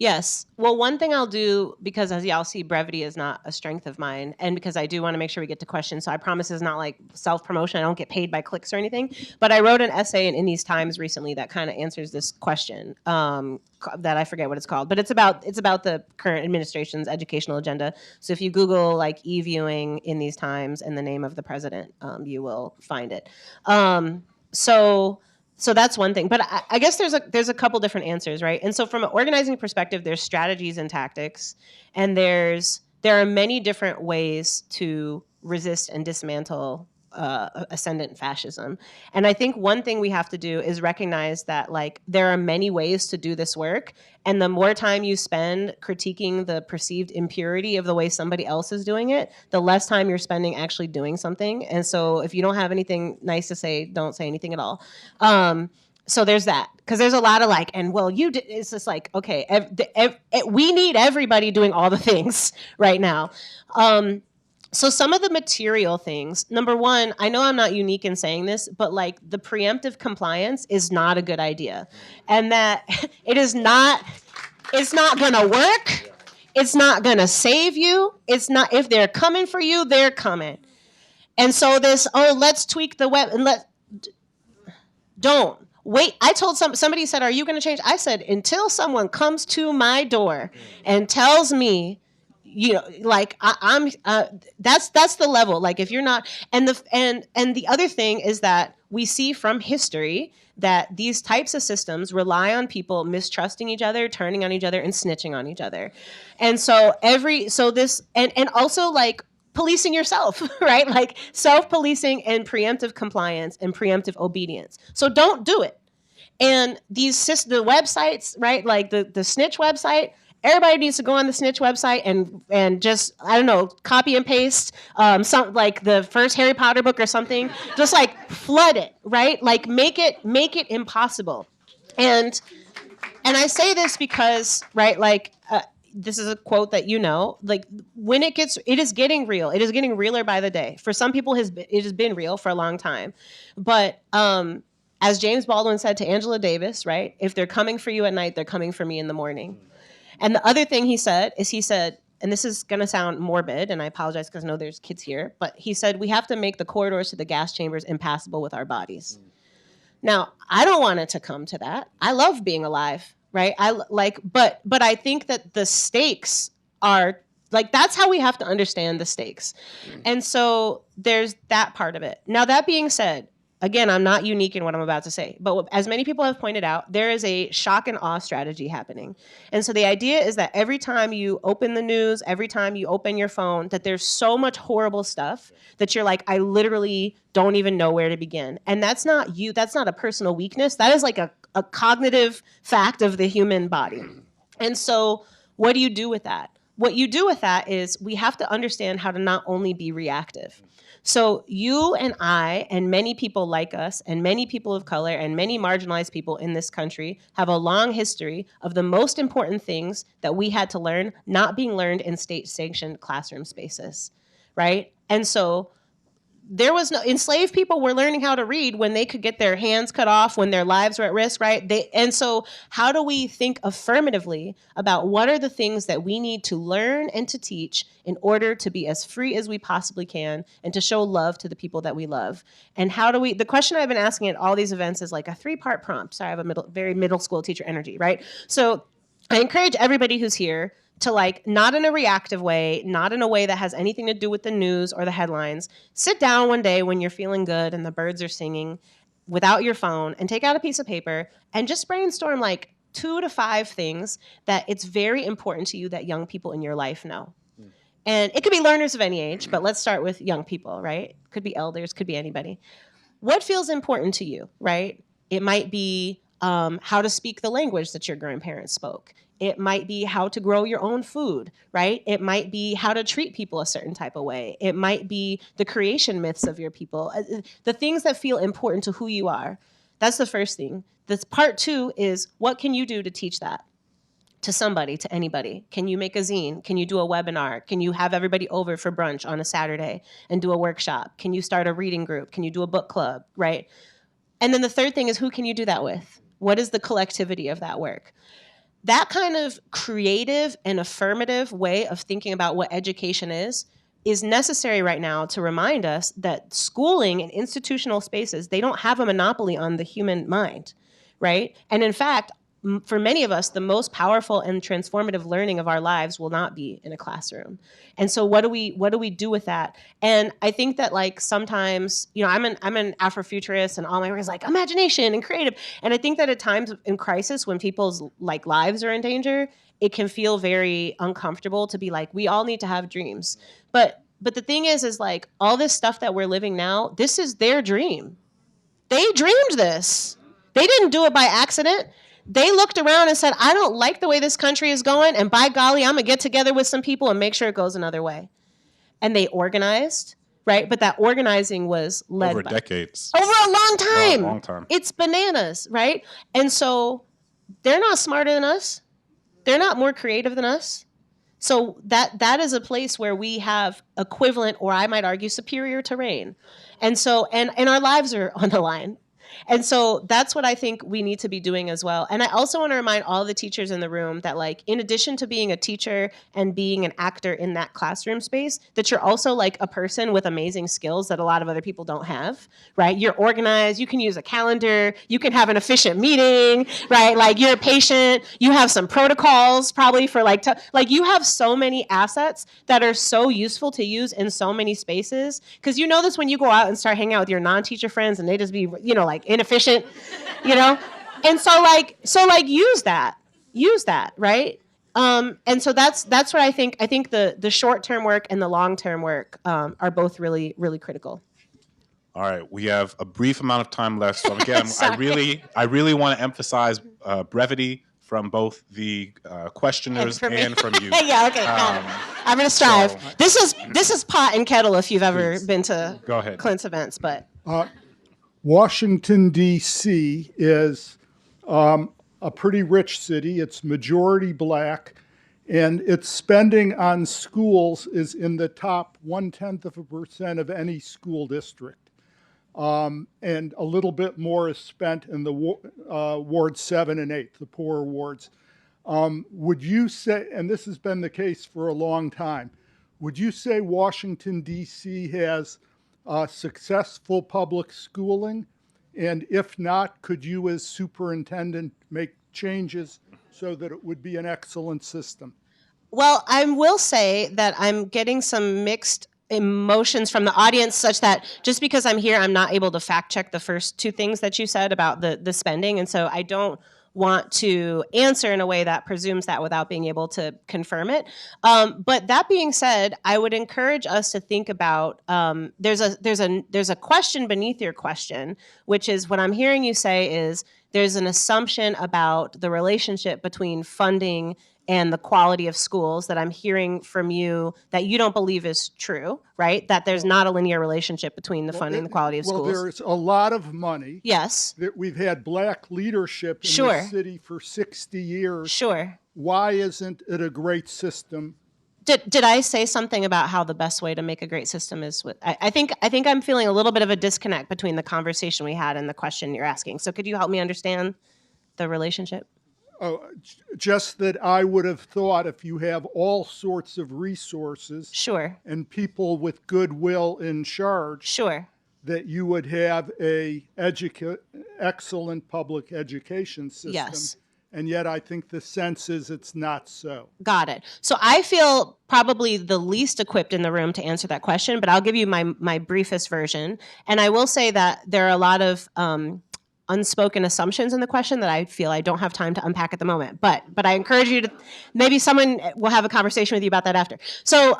Yes. Well, one thing I'll do, because as y'all see, brevity is not a strength of mine, and because I do want to make sure we get to questions, so I promise it's not like self-promotion. I don't get paid by clicks or anything. But I wrote an essay in these Times recently that kind of answers this question, that I forget what it's called, but it's about the current administration's educational agenda. So if you Google like Ewing in these Times and the name of the president, you will find it. So that's one thing, but I guess there's a couple different answers, right? And so from an organizing perspective, there's strategies and tactics, and there are many different ways to resist and dismantle ascendant fascism. And I think one thing we have to do is recognize that like there are many ways to do this work, and the more time you spend critiquing the perceived impurity of the way somebody else is doing it, the less time you're spending actually doing something. And so if you don't have anything nice to say, don't say anything at all. So there's that, because there's a lot of like, and well, you did. It's just like, okay, we need everybody doing all the things right now. So some of the material things, number one, I know I'm not unique in saying this, but like the preemptive compliance is not a good idea. And that it's not gonna work. It's not gonna save you. It's not, if they're coming for you, they're coming. And so this, let's tweak the web and don't. Wait, I told somebody said, are you gonna change? I said, until someone comes to my door and tells me, you know, like I'm that's the level. Like if you're not, and the other thing is that we see from history that these types of systems rely on people mistrusting each other, turning on each other, and snitching on each other. And so and also like policing yourself, right? Like self-policing and preemptive compliance and preemptive obedience. So don't do it. And the websites, right? Like the snitch website, everybody needs to go on the snitch website and just, I don't know, copy and paste some like the first Harry Potter book or something. Just like flood it, right? Like make it impossible. And I say this because, right, like this is a quote that you know, like when it is getting real. It is getting realer by the day. For some people, it has been real for a long time. But as James Baldwin said to Angela Davis, right, if they're coming for you at night, they're coming for me in the morning. And the other thing he said, and this is going to sound morbid, and I apologize because I know there's kids here, but he said, we have to make the corridors to the gas chambers impassable with our bodies. Now, I don't want it to come to that. I love being alive, right? But I think that the stakes are, like, that's how we have to understand the stakes. And so there's that part of it. Now, that being said, again, I'm not unique in what I'm about to say, but as many people have pointed out, there is a shock and awe strategy happening. And so the idea is that every time you open the news, every time you open your phone, that there's so much horrible stuff that you're like, I literally don't even know where to begin. And that's not you. That's not a personal weakness. That is like a cognitive fact of the human body. And so what do you do with that? What you do with that is we have to understand how to not only be reactive. So you and I and many people like us and many people of color and many marginalized people in this country have a long history of the most important things that we had to learn not being learned in state-sanctioned classroom spaces, right? And so there was no, enslaved people were learning how to read when they could get their hands cut off, when their lives were at risk, right? And so how do we think affirmatively about what are the things that we need to learn and to teach in order to be as free as we possibly can and to show love to the people that we love? And how do we, the question I've been asking at all these events is like a 3-part prompt. Sorry, I have a very middle school teacher energy, right? So I encourage everybody who's here to, like, not in a reactive way, not in a way that has anything to do with the news or the headlines. Sit down one day when you're feeling good and the birds are singing without your phone and take out a piece of paper and just brainstorm like 2 to 5 things that it's very important to you that young people in your life know. And it could be learners of any age, but let's start with young people, right? Could be elders, could be anybody. What feels important to you, right? It might be how to speak the language that your grandparents spoke. It might be how to grow your own food, right? It might be how to treat people a certain type of way. It might be the creation myths of your people, the things that feel important to who you are. That's the first thing. This part 2 is, what can you do to teach that to somebody, to anybody? Can you make a zine? Can you do a webinar? Can you have everybody over for brunch on a Saturday and do a workshop? Can you start a reading group? Can you do a book club, right? And then the third thing is, who can you do that with? What is the collectivity of that work? that kind of creative and affirmative way of thinking about what education is necessary right now to remind us that schooling and institutional spaces, they don't have a monopoly on the human mind, right? And in fact, for many of us, the most powerful and transformative learning of our lives will not be in a classroom. And so what do we do with that? And I think that like sometimes, you know, I'm an Afrofuturist, and all my work is like imagination and creative. And I think that at times in crisis, when people's like lives are in danger, it can feel very uncomfortable to be like, we all need to have dreams. But the thing is like all this stuff that we're living now, this is their dream. They dreamed this. They didn't do it by accident. They looked around and said, I don't like the way this country is going, and by golly, I'm going to get together with some people and make sure it goes another way. And they organized, right? But that organizing was led over decades. Over a long time. Long time. It's bananas, right? And so they're not smarter than us. They're not more creative than us. So that is a place where we have equivalent, or I might argue, superior terrain. And so, and our lives are on the line. And so that's what I think we need to be doing as well. And I also want to remind all the teachers in the room that, like, in addition to being a teacher and being an actor in that classroom space, that you're also like a person with amazing skills that a lot of other people don't have, right? You're organized, you can use a calendar, you can have an efficient meeting, right? Like, you're a patient, you have some protocols probably for like you have so many assets that are so useful to use in so many spaces. Because you know this when you go out and start hanging out with your non-teacher friends and they just be, you know, like inefficient, you know? And so use that, right? And so that's what I think the short-term work and the long-term work are both really, really critical. All right, we have a brief amount of time left. So again, I really want to emphasize brevity from both the questioners and from you. Yeah, okay. I'm going to strive. So, this is pot and kettle if you've ever been to Go ahead. Clint's events, but Washington, D.C. is a pretty rich city. It's majority black, and its spending on schools is in the top 0.1% of any school district. And a little bit more is spent in the wards 7 and 8, the poorer wards. Would you say, and this has been the case for a long time, would you say Washington, D.C. has successful public schooling? And if not, could you as superintendent make changes so that it would be an excellent system? Well, I will say that I'm getting some mixed emotions from the audience, such that just because I'm here, I'm not able to fact check the first two things that you said about the spending. And so I don't want to answer in a way that presumes that without being able to confirm it. But that being said, I would encourage us to think about, there's a question beneath your question, which is what I'm hearing you say is there's an assumption about the relationship between funding and the quality of schools that I'm hearing from you that you don't believe is true, right? That there's not a linear relationship between the funding and the quality of schools. Well, there's a lot of money. Yes. That we've had black leadership in the city for 60 years. Sure. Why isn't it a great system? Did I say something about how the best way to make a great system is with, I think I'm feeling a little bit of a disconnect between the conversation we had and the question you're asking. So could you help me understand the relationship? Oh, just that I would have thought if you have all sorts of resources, sure, and people with goodwill in charge, sure, that you would have a excellent public education system. Yes. And yet I think the sense is it's not so. Got it. So I feel probably the least equipped in the room to answer that question, but I'll give you my briefest version. And I will say that there are a lot of unspoken assumptions in the question that I feel I don't have time to unpack at the moment. But I encourage you to, maybe someone will have a conversation with you about that after. So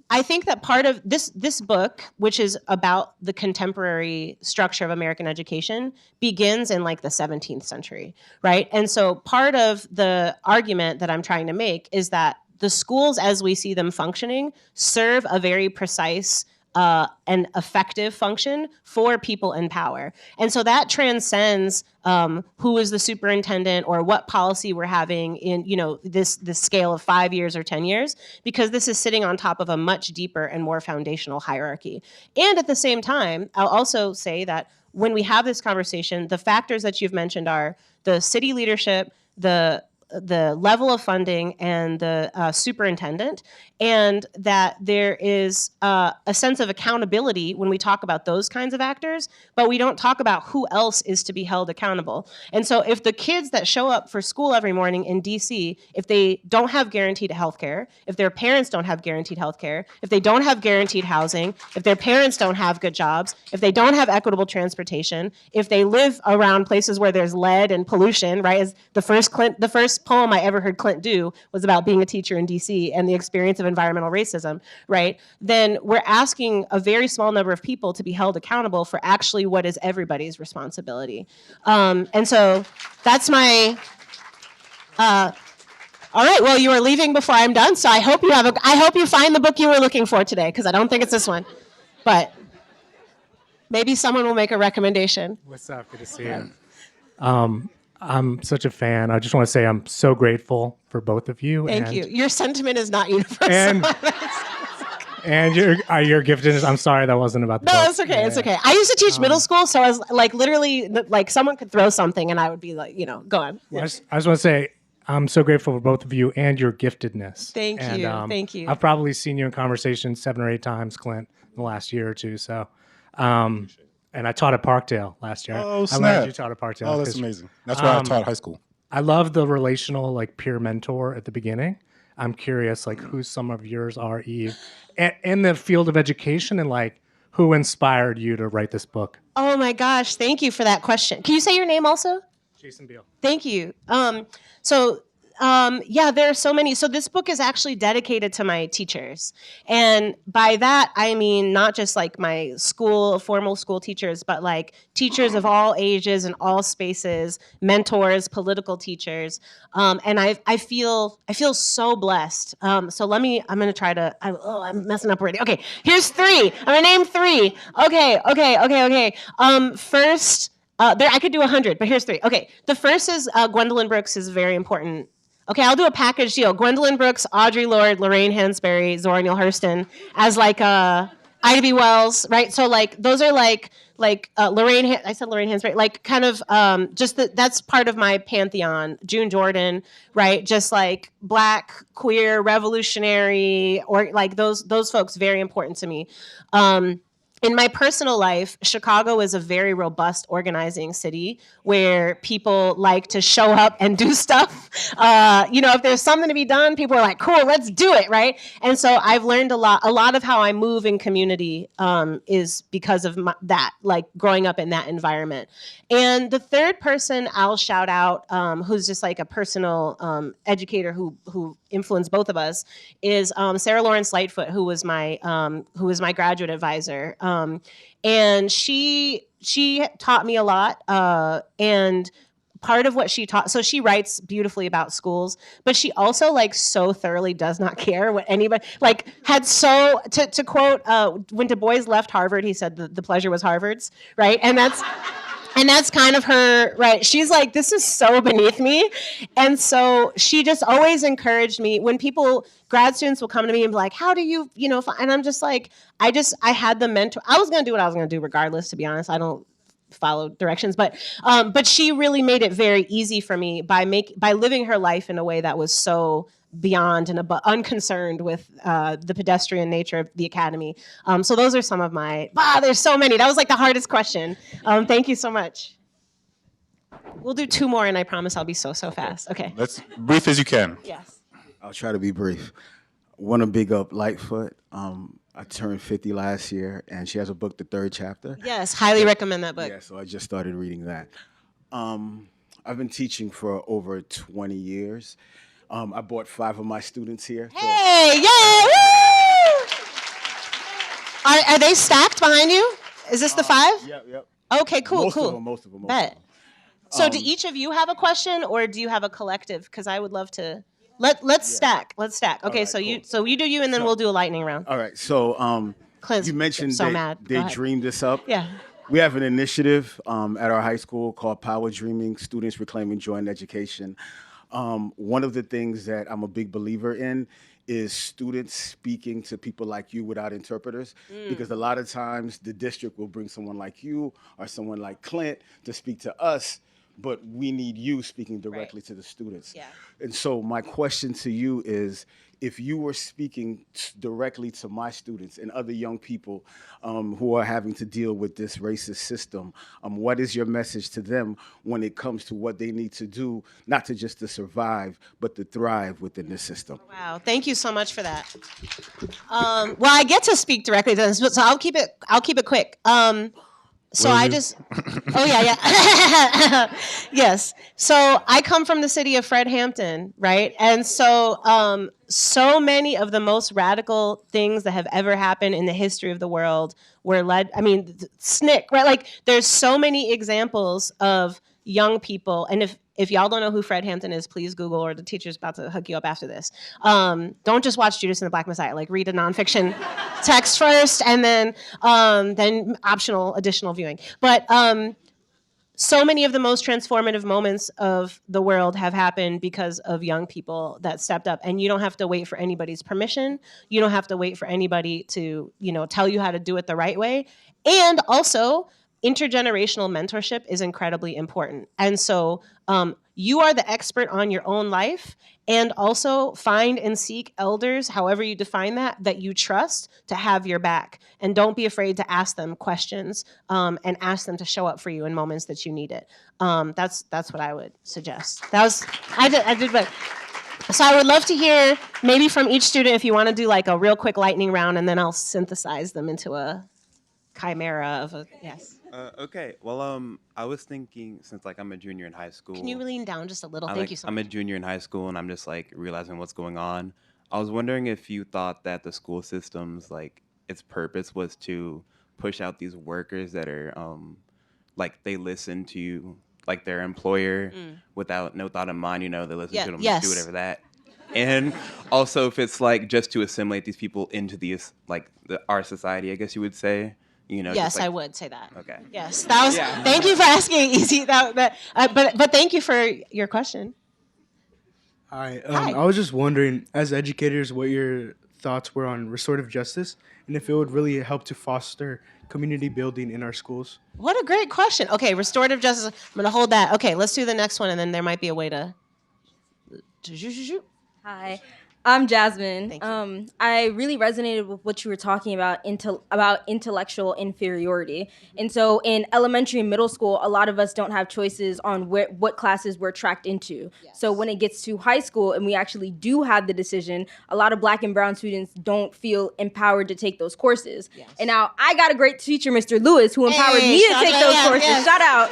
I think that part of this book, which is about the contemporary structure of American education, begins in like the 17th century, right? And so part of the argument that I'm trying to make is that the schools as we see them functioning serve a very precise and effective function for people in power. And so that transcends who is the superintendent or what policy we're having in, you know, this scale of 5 years or 10 years, because this is sitting on top of a much deeper and more foundational hierarchy. And at the same time, I'll also say that when we have this conversation, the factors that you've mentioned are the city leadership, the level of funding and the superintendent, and that there is a sense of accountability when we talk about those kinds of actors, but we don't talk about who else is to be held accountable. And so if the kids that show up for school every morning in DC, if they don't have guaranteed health care, if their parents don't have guaranteed health care, if they don't have guaranteed housing, if their parents don't have good jobs, if they don't have equitable transportation, if they live around places where there's lead and pollution, right? As the first poem I ever heard Clint do was about being a teacher in DC and the experience of environmental racism, right? Then we're asking a very small number of people to be held accountable for actually what is everybody's responsibility. And so that's my, all right, well, you are leaving before I'm done, so I hope you find the book you were looking for today, because I don't think it's this one. But maybe someone will make a recommendation. What's up? Good to see you. I'm such a fan. I just want to say I'm so grateful for both of you. Thank you. Your sentiment is not universal. And your giftedness. I'm sorry that wasn't about the No, book. it's okay. Yeah. It's okay. I used to teach middle school, so I was like literally like someone could throw something and I would be like, go on. Well, I just want to say I'm so grateful for both of you and your giftedness. Thank you. Thank you. I've probably seen you in conversation 7 or 8 times, Clint, in the last year or two. So, and I taught at Parkdale last year. Oh, I snap. learned you taught at Parkdale. Oh, that's amazing. That's where I taught high school. I love the relational, like, peer mentor at the beginning. I'm curious, like, who some of yours are, Eve, in the field of education, and like, who inspired you to write this book? Oh my gosh, thank you for that question. Can you say your name also? Jason Beal. Thank you. Yeah, there are so many. So this book is actually dedicated to my teachers. And by that, I mean not just like my formal school teachers, but like teachers of all ages and all spaces, mentors, political teachers. And I feel so blessed. I'm going to try to, I'm messing up already. Okay, here's 3. I'm going to name 3. Okay. First, I could do 100, but here's 3. Okay, the first is Gwendolyn Brooks is very important. Okay, I'll do a package deal. Gwendolyn Brooks, Audre Lorde, Lorraine Hansberry, Zora Neale Hurston as like Ida B. Wells, right? So like those are like Lorraine. I said Lorraine Hansberry, like kind of that's part of my pantheon. June Jordan, right? Just like Black, queer, revolutionary, or like those folks very important to me. In my personal life, Chicago is a very robust organizing city where people like to show up and do stuff. If there's something to be done, people are like, cool, let's do it, right? And so I've learned a lot. A lot of how I move in community is because of that, like growing up in that environment. And the third person I'll shout out, who's just like a personal educator who influenced both of us, is Sarah Lawrence Lightfoot, who was my graduate advisor. And she taught me a lot. And part of what she taught, so she writes beautifully about schools, but she also like so thoroughly does not care what anybody, like had so, to quote, when Du Bois left Harvard, he said the pleasure was Harvard's, right? And that's kind of her, right? She's like, this is so beneath me. And so she just always encouraged me when grad students will come to me and be like, how do you, and I'm just like, I had the mentor. I was going to do what I was going to do regardless, to be honest. I don't follow directions, but she really made it very easy for me by living her life in a way that was so beyond and unconcerned with the pedestrian nature of the academy. So those are some of my, there's so many. That was like the hardest question. Thank you so much. We'll do 2 more and I promise I'll be so fast. Okay. Let's brief as you can. Yes. I'll try to be brief. Want to big up Lightfoot. I turned 50 last year and she has a book, The Third Chapter. Yes, highly recommend that book. Yeah, so I just started reading that. I've been teaching for over 20 years. I brought 5 of my students here. Hey, yay! Woo! Are they stacked behind you? Is this the 5? Yep. Okay, cool. Most of them. Bet. So do each of you have a question or do you have a collective? Because I would love to. Let's stack. Let's stack. Okay, right, so cool. you do you and then we'll do a lightning round. All right, so Clint's you mentioned so mad. they dreamed this up. Yeah. We have an initiative at our high school called Power Dreaming, Students Reclaiming Joy in Education. One of the things that I'm a big believer in is students speaking to people like you without interpreters, because a lot of times the district will bring someone like you or someone like Clint to speak to us, but we need you speaking directly to the students. Yeah. And so my question to you is, if you were speaking directly to my students and other young people who are having to deal with this racist system, what is your message to them when it comes to what they need to do, not to just to survive, but to thrive within this system? Wow, thank you so much for that. Well, I get to speak directly to them, so I'll keep it quick. So Will I you? just, oh yeah. Yes. So I come from the city of Fredhampton, right? And so, so many of the most radical things that have ever happened in the history of the world were led, I mean, SNCC, right? Like there's so many examples of young people. And if y'all don't know who Fred Hampton is, please Google, or the teacher's about to hook you up after this. Don't just watch Judas and the Black Messiah. Like read a nonfiction text first, and then optional additional viewing. But so many of the most transformative moments of the world have happened because of young people that stepped up. And you don't have to wait for anybody's permission. You don't have to wait for anybody to, tell you how to do it the right way. And also, intergenerational mentorship is incredibly important. And so you are the expert on your own life, and also find and seek elders, however you define that, that you trust to have your back. And don't be afraid to ask them questions and ask them to show up for you in moments that you need it. That's what I would suggest. I did but. So I would love to hear maybe from each student if you want to do like a real quick lightning round, and then I'll synthesize them into a chimera of a, yes. Okay. Well, I was thinking, since like I'm a junior in high school. Can you lean down just a little? Thank you so I'm much. a junior in high school, and I'm just like realizing what's going on. I was wondering if you thought that the school system's like its purpose was to push out these workers that are like they listen to like their employer without no thought in mind. They listen to them yes. do whatever that. And also if it's like just to assimilate these people into these like our society, I guess you would say. Yes, I would say that. Okay. Yes, that was. Yeah. Thank you for asking. Easy. But thank you for your question. Hi. Hi. I was just wondering, as educators, what your thoughts were on restorative justice, and if it would really help to foster community building in our schools. What a great question. Okay, restorative justice. I'm going to hold that. Okay, let's do the next one, and then there might be a way to. Hi, I'm Jasmine. Thank you. I really resonated with what you were talking about about intellectual inferiority. And so in elementary and middle school, a lot of us don't have choices on what classes we're tracked into. Yes. So when it gets to high school and we actually do have the decision, a lot of Black and brown students don't feel empowered to take those courses. Yes. And now I got a great teacher, Mr. Lewis, who empowered Hey, me to shout take out, those yes, courses. yes. Shout out.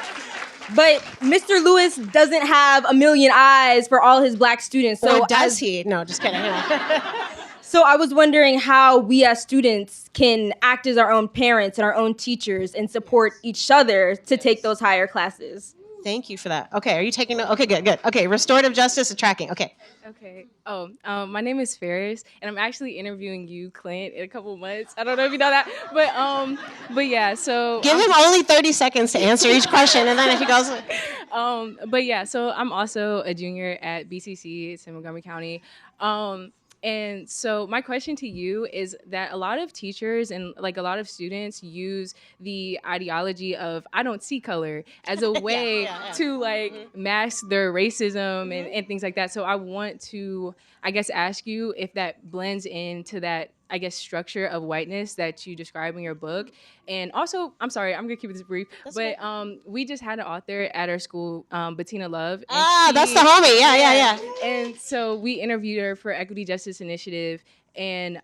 But Mr. Lewis doesn't have a million eyes for all his Black students. So Or does he? No, just kidding. So I was wondering how we as students can act as our own parents and our own teachers and support each other to take those higher classes. Thank you for that. Okay, are you taking note? Okay, good. Okay, restorative justice and tracking. Okay. Okay. My name is Ferris, and I'm actually interviewing you, Clint, in a couple months. I don't know if you know that, but yeah. So Give him only 30 seconds to answer each question, and then if he goes. but yeah. So I'm also a junior at BCC. It's in Montgomery County. And so my question to you is that a lot of teachers and like a lot of students use the ideology of I don't see color as a way to like mask their racism and things like that. So I want to, I guess, ask you if that blends into that, I guess, structure of whiteness that you describe in your book. And also, I'm sorry, I'm gonna keep this brief, we just had an author at our school, Bettina Love. And That's the homie. Yeah. And so we interviewed her for Equity Justice Initiative. And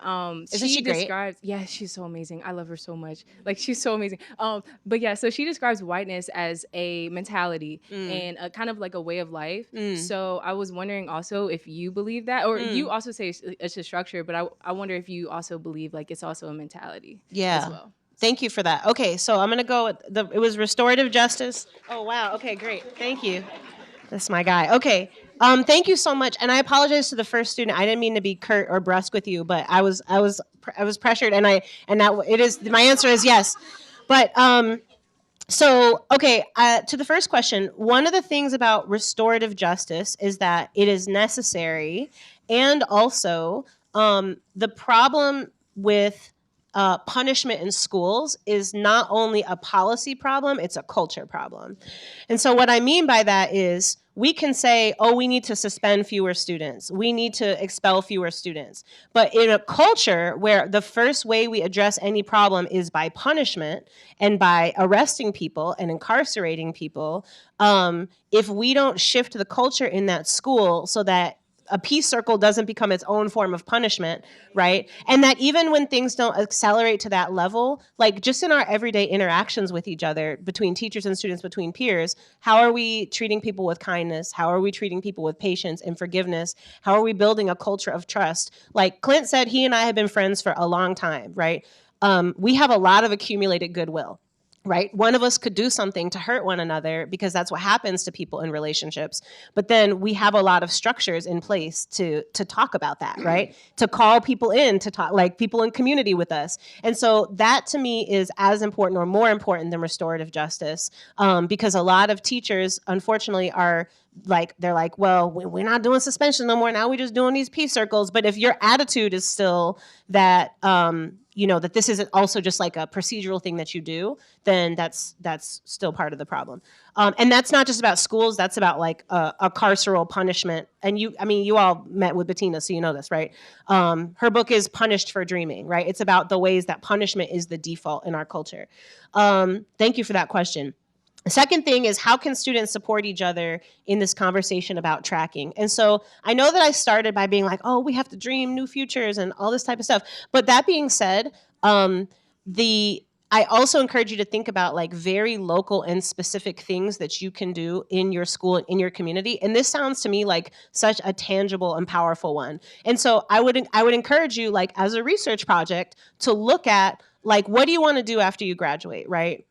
Isn't she great? describes, yeah, she's so amazing. I love her so much. Like, she's so amazing. But yeah, so she describes whiteness as a mentality and a kind of like a way of life. So I was wondering also if you believe that, or you also say it's a structure, but I wonder if you also believe like it's also a mentality as well. Thank you for that. Okay, so I'm gonna go with it was restorative justice. Oh wow. Okay, great. Thank you. That's my guy. Okay. Thank you so much. And I apologize to the first student. I didn't mean to be curt or brusque with you, but I was pressured, and that it is my answer is yes. But so okay, to the first question, one of the things about restorative justice is that it is necessary, and also the problem with punishment in schools is not only a policy problem, it's a culture problem. And so what I mean by that is we can say, oh, we need to suspend fewer students. We need to expel fewer students. But in a culture where the first way we address any problem is by punishment and by arresting people and incarcerating people, if we don't shift the culture in that school so that a peace circle doesn't become its own form of punishment, right? And that even when things don't accelerate to that level, like just in our everyday interactions with each other, between teachers and students, between peers, how are we treating people with kindness? How are we treating people with patience and forgiveness? How are we building a culture of trust? Like Clint said, he and I have been friends for a long time, right? We have a lot of accumulated goodwill. Right? One of us could do something to hurt one another because that's what happens to people in relationships. But then we have a lot of structures in place to talk about that, right? To call people in to talk, like people in community with us. And so that to me is as important or more important than restorative justice, because a lot of teachers, unfortunately, are like, they're like, well, we're not doing suspension no more. Now we're just doing these peace circles. But if your attitude is still that, that this isn't also just like a procedural thing that you do, then that's still part of the problem. And that's not just about schools. That's about like a carceral punishment. And you all met with Bettina, so you know this, right? Her book is Punished for Dreaming, right? It's about the ways that punishment is the default in our culture. Thank you for that question. The second thing is, how can students support each other in this conversation about tracking? And so I know that I started by being like, oh, we have to dream new futures and all this type of stuff. But that being said, I also encourage you to think about like very local and specific things that you can do in your school, in your community. And this sounds to me like such a tangible and powerful one. And so I would encourage you, like as a research project, to look at like, what do you want to do after you graduate, right?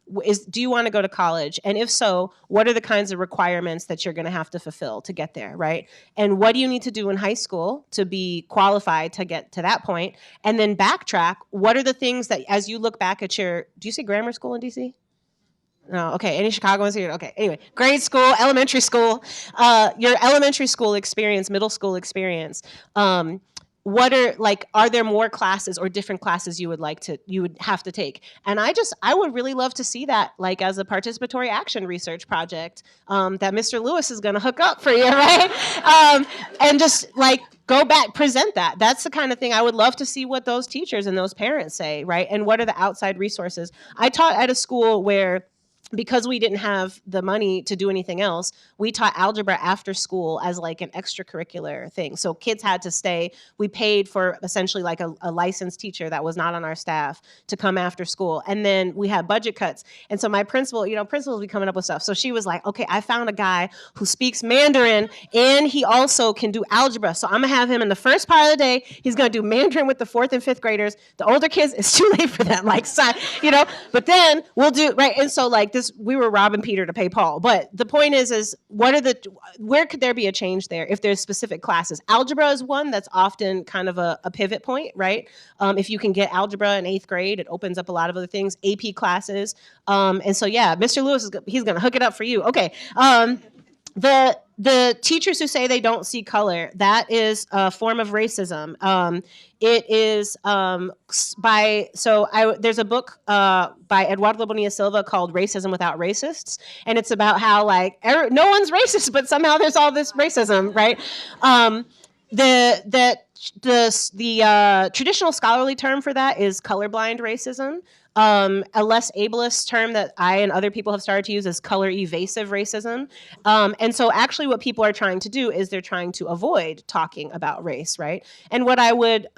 Do you want to go to college? And if so, what are the kinds of requirements that you're going to have to fulfill to get there, right? And what do you need to do in high school to be qualified to get to that point? And then backtrack, what are the things that, as you look back at do you say grammar school in DC? No, okay. Any Chicagoans here? Okay. Anyway, grade school, elementary school, your elementary school experience, middle school experience. Are there more classes or different classes you would have to take? And I would really love to see that, like as a participatory action research project, that Mr. Lewis is going to hook up for you, right? And just like go back, present that. That's the kind of thing I would love to see what those teachers and those parents say, right? And what are the outside resources? I taught at a school where, because we didn't have the money to do anything else, we taught algebra after school as like an extracurricular thing. So kids had to stay. We paid for essentially like a licensed teacher that was not on our staff to come after school. And then we had budget cuts. And so my principal, principals be coming up with stuff. So she was like, okay, I found a guy who speaks Mandarin and he also can do algebra. So I'm gonna have him in the first part of the day. He's gonna do Mandarin with the 4th and 5th graders. The older kids, it's too late for them. Like, but then we'll do, right? And so like this, we were robbing Peter to pay Paul. But the point is where could there be a change there if there's specific classes? Algebra is one that's often kind of a pivot point, right? If you can get algebra in 8th grade, it opens up a lot of other things, AP classes. And so, yeah, Mr. Lewis, he's going to hook it up for you. Okay. The teachers who say they don't see color, that is a form of racism. It is there's a book by Eduardo Bonilla Silva called Racism Without Racists. And it's about how like no one's racist, but somehow there's all this racism, right? The traditional scholarly term for that is colorblind racism. A less ableist term that I and other people have started to use is color evasive racism. And so actually what people are trying to do is they're trying to avoid talking about race, right? And what I would,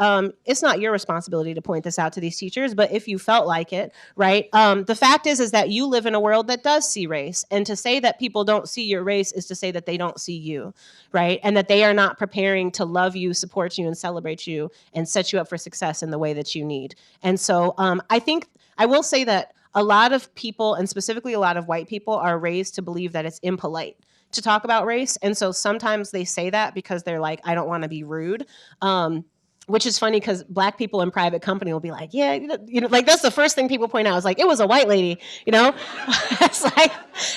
it's not your responsibility to point this out to these teachers, but if you felt like it, right? The fact is that you live in a world that does see race. And to say that people don't see your race is to say that they don't see you, right? And that they are not preparing to love you, support you, and celebrate you, and set you up for success in the way that you need. And so I will say that a lot of people, and specifically a lot of white people, are raised to believe that it's impolite to talk about race. And so sometimes they say that because they're like, I don't want to be rude. which is funny because Black people in private company will be like, yeah, like that's the first thing people point out. It's like, it was a white lady, It's like,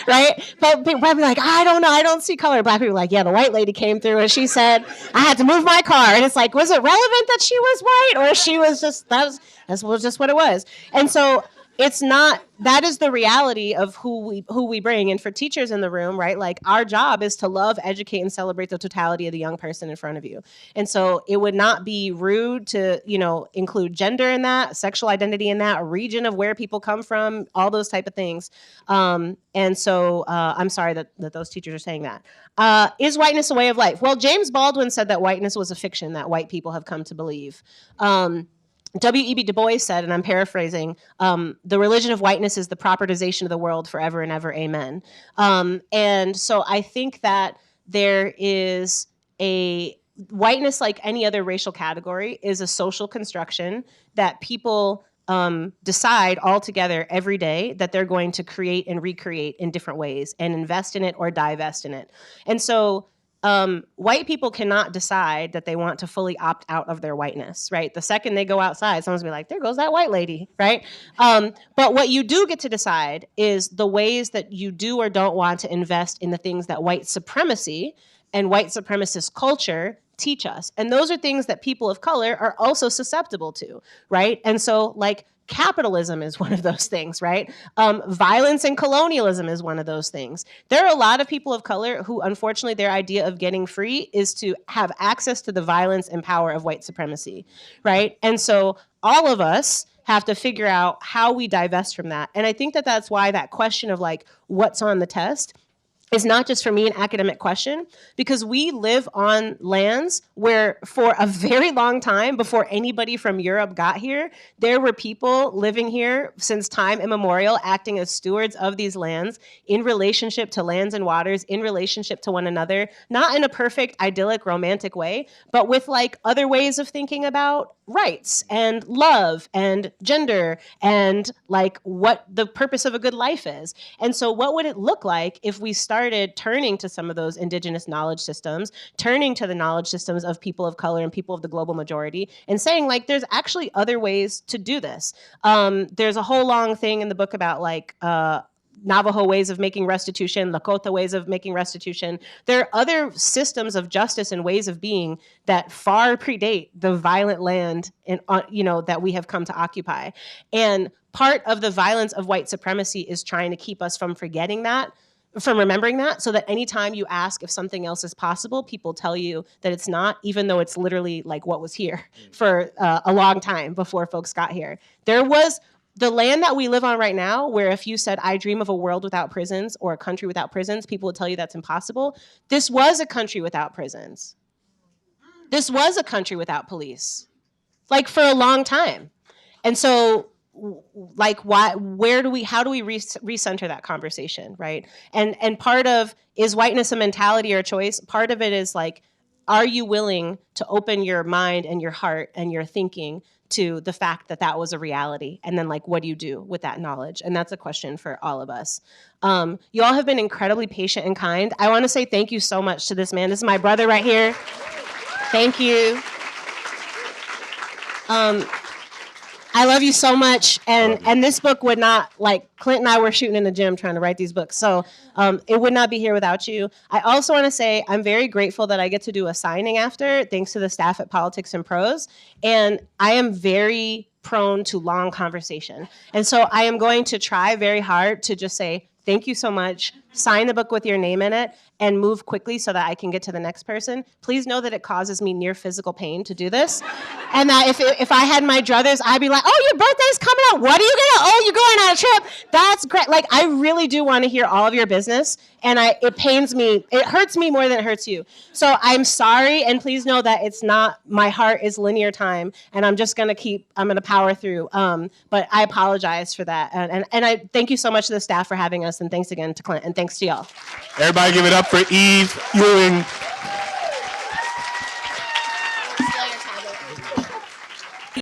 right? But people will be like, I don't know, I don't see color. Black people are like, yeah, the white lady came through and she said, I had to move my car. And it's like, was it relevant that she was white, or she was just, that's just what it was. And so it's not, that is the reality of who we bring. And for teachers in the room, right, like our job is to love, educate, and celebrate the totality of the young person in front of you. And so it would not be rude to, include gender in that, sexual identity in that, a region of where people come from, all those type of things. And so I'm sorry that those teachers are saying that. Is whiteness a way of life? Well, James Baldwin said that whiteness was a fiction that white people have come to believe. W.E.B. Du Bois said, and I'm paraphrasing, the religion of whiteness is the propertization of the world forever and ever, amen. And so I think that there is whiteness, like any other racial category, is a social construction that people decide all together every day that they're going to create and recreate in different ways and invest in it or divest in it. And so white people cannot decide that they want to fully opt out of their whiteness, right? The second they go outside, someone's gonna be like, there goes that white lady, right? But what you do get to decide is the ways that you do or don't want to invest in the things that white supremacy and white supremacist culture teach us. And those are things that people of color are also susceptible to, right? And so like, capitalism is one of those things, right? Violence and colonialism is one of those things. There are a lot of people of color who, unfortunately, their idea of getting free is to have access to the violence and power of white supremacy, right? And so all of us have to figure out how we divest from that. And I think that that's why that question of like, what's on the test is not just for me an academic question, because we live on lands where for a very long time before anybody from Europe got here, there were people living here since time immemorial, acting as stewards of these lands in relationship to lands and waters, in relationship to one another, not in a perfect, idyllic, romantic way, but with like other ways of thinking about rights and love and gender and like what the purpose of a good life is. And so what would it look like if we started turning to some of those indigenous knowledge systems, turning to the knowledge systems of people of color and people of the global majority, and saying like, there's actually other ways to do this. There's a whole long thing in the book about like, Navajo ways of making restitution, Lakota ways of making restitution. There are other systems of justice and ways of being that far predate the violent land and that we have come to occupy. And part of the violence of white supremacy is trying to keep us from forgetting that, from remembering that, so that anytime you ask if something else is possible, people tell you that it's not, even though it's literally like what was here for a long time before folks got here. There was the land that we live on right now, where if you said, I dream of a world without prisons or a country without prisons, people would tell you that's impossible. This was a country without prisons. This was a country without police, like for a long time. And so like, how do we recenter that conversation, right? And part of, is whiteness a mentality or a choice? Part of it is like, are you willing to open your mind and your heart and your thinking to the fact that that was a reality? And then like, what do you do with that knowledge? And that's a question for all of us. You all have been incredibly patient and kind. I want to say thank you so much to this man. This is my brother right here. Thank you. I love you so much. And this book would not, like, Clint and I were shooting in the gym trying to write these books. So it would not be here without you. I also want to say I'm very grateful that I get to do a signing after, thanks to the staff at Politics and Prose. And I am very prone to long conversation. And so I am going to try very hard to just say, thank you so much, sign the book with your name in it, and move quickly so that I can get to the next person. Please know that it causes me near physical pain to do this. And that if I had my druthers, I'd be like, oh, your birthday's coming up. What are you gonna, oh, you're going on a trip. That's great. Like, I really do want to hear all of your business. And it pains me, it hurts me more than it hurts you. So I'm sorry, and please know that it's not, my heart is linear time, and I'm just gonna I'm gonna power through. But I apologize for that. And I thank you so much to the staff for having us, and thanks again to Clint, and thanks to y'all. Everybody give it up for Eve Ewing.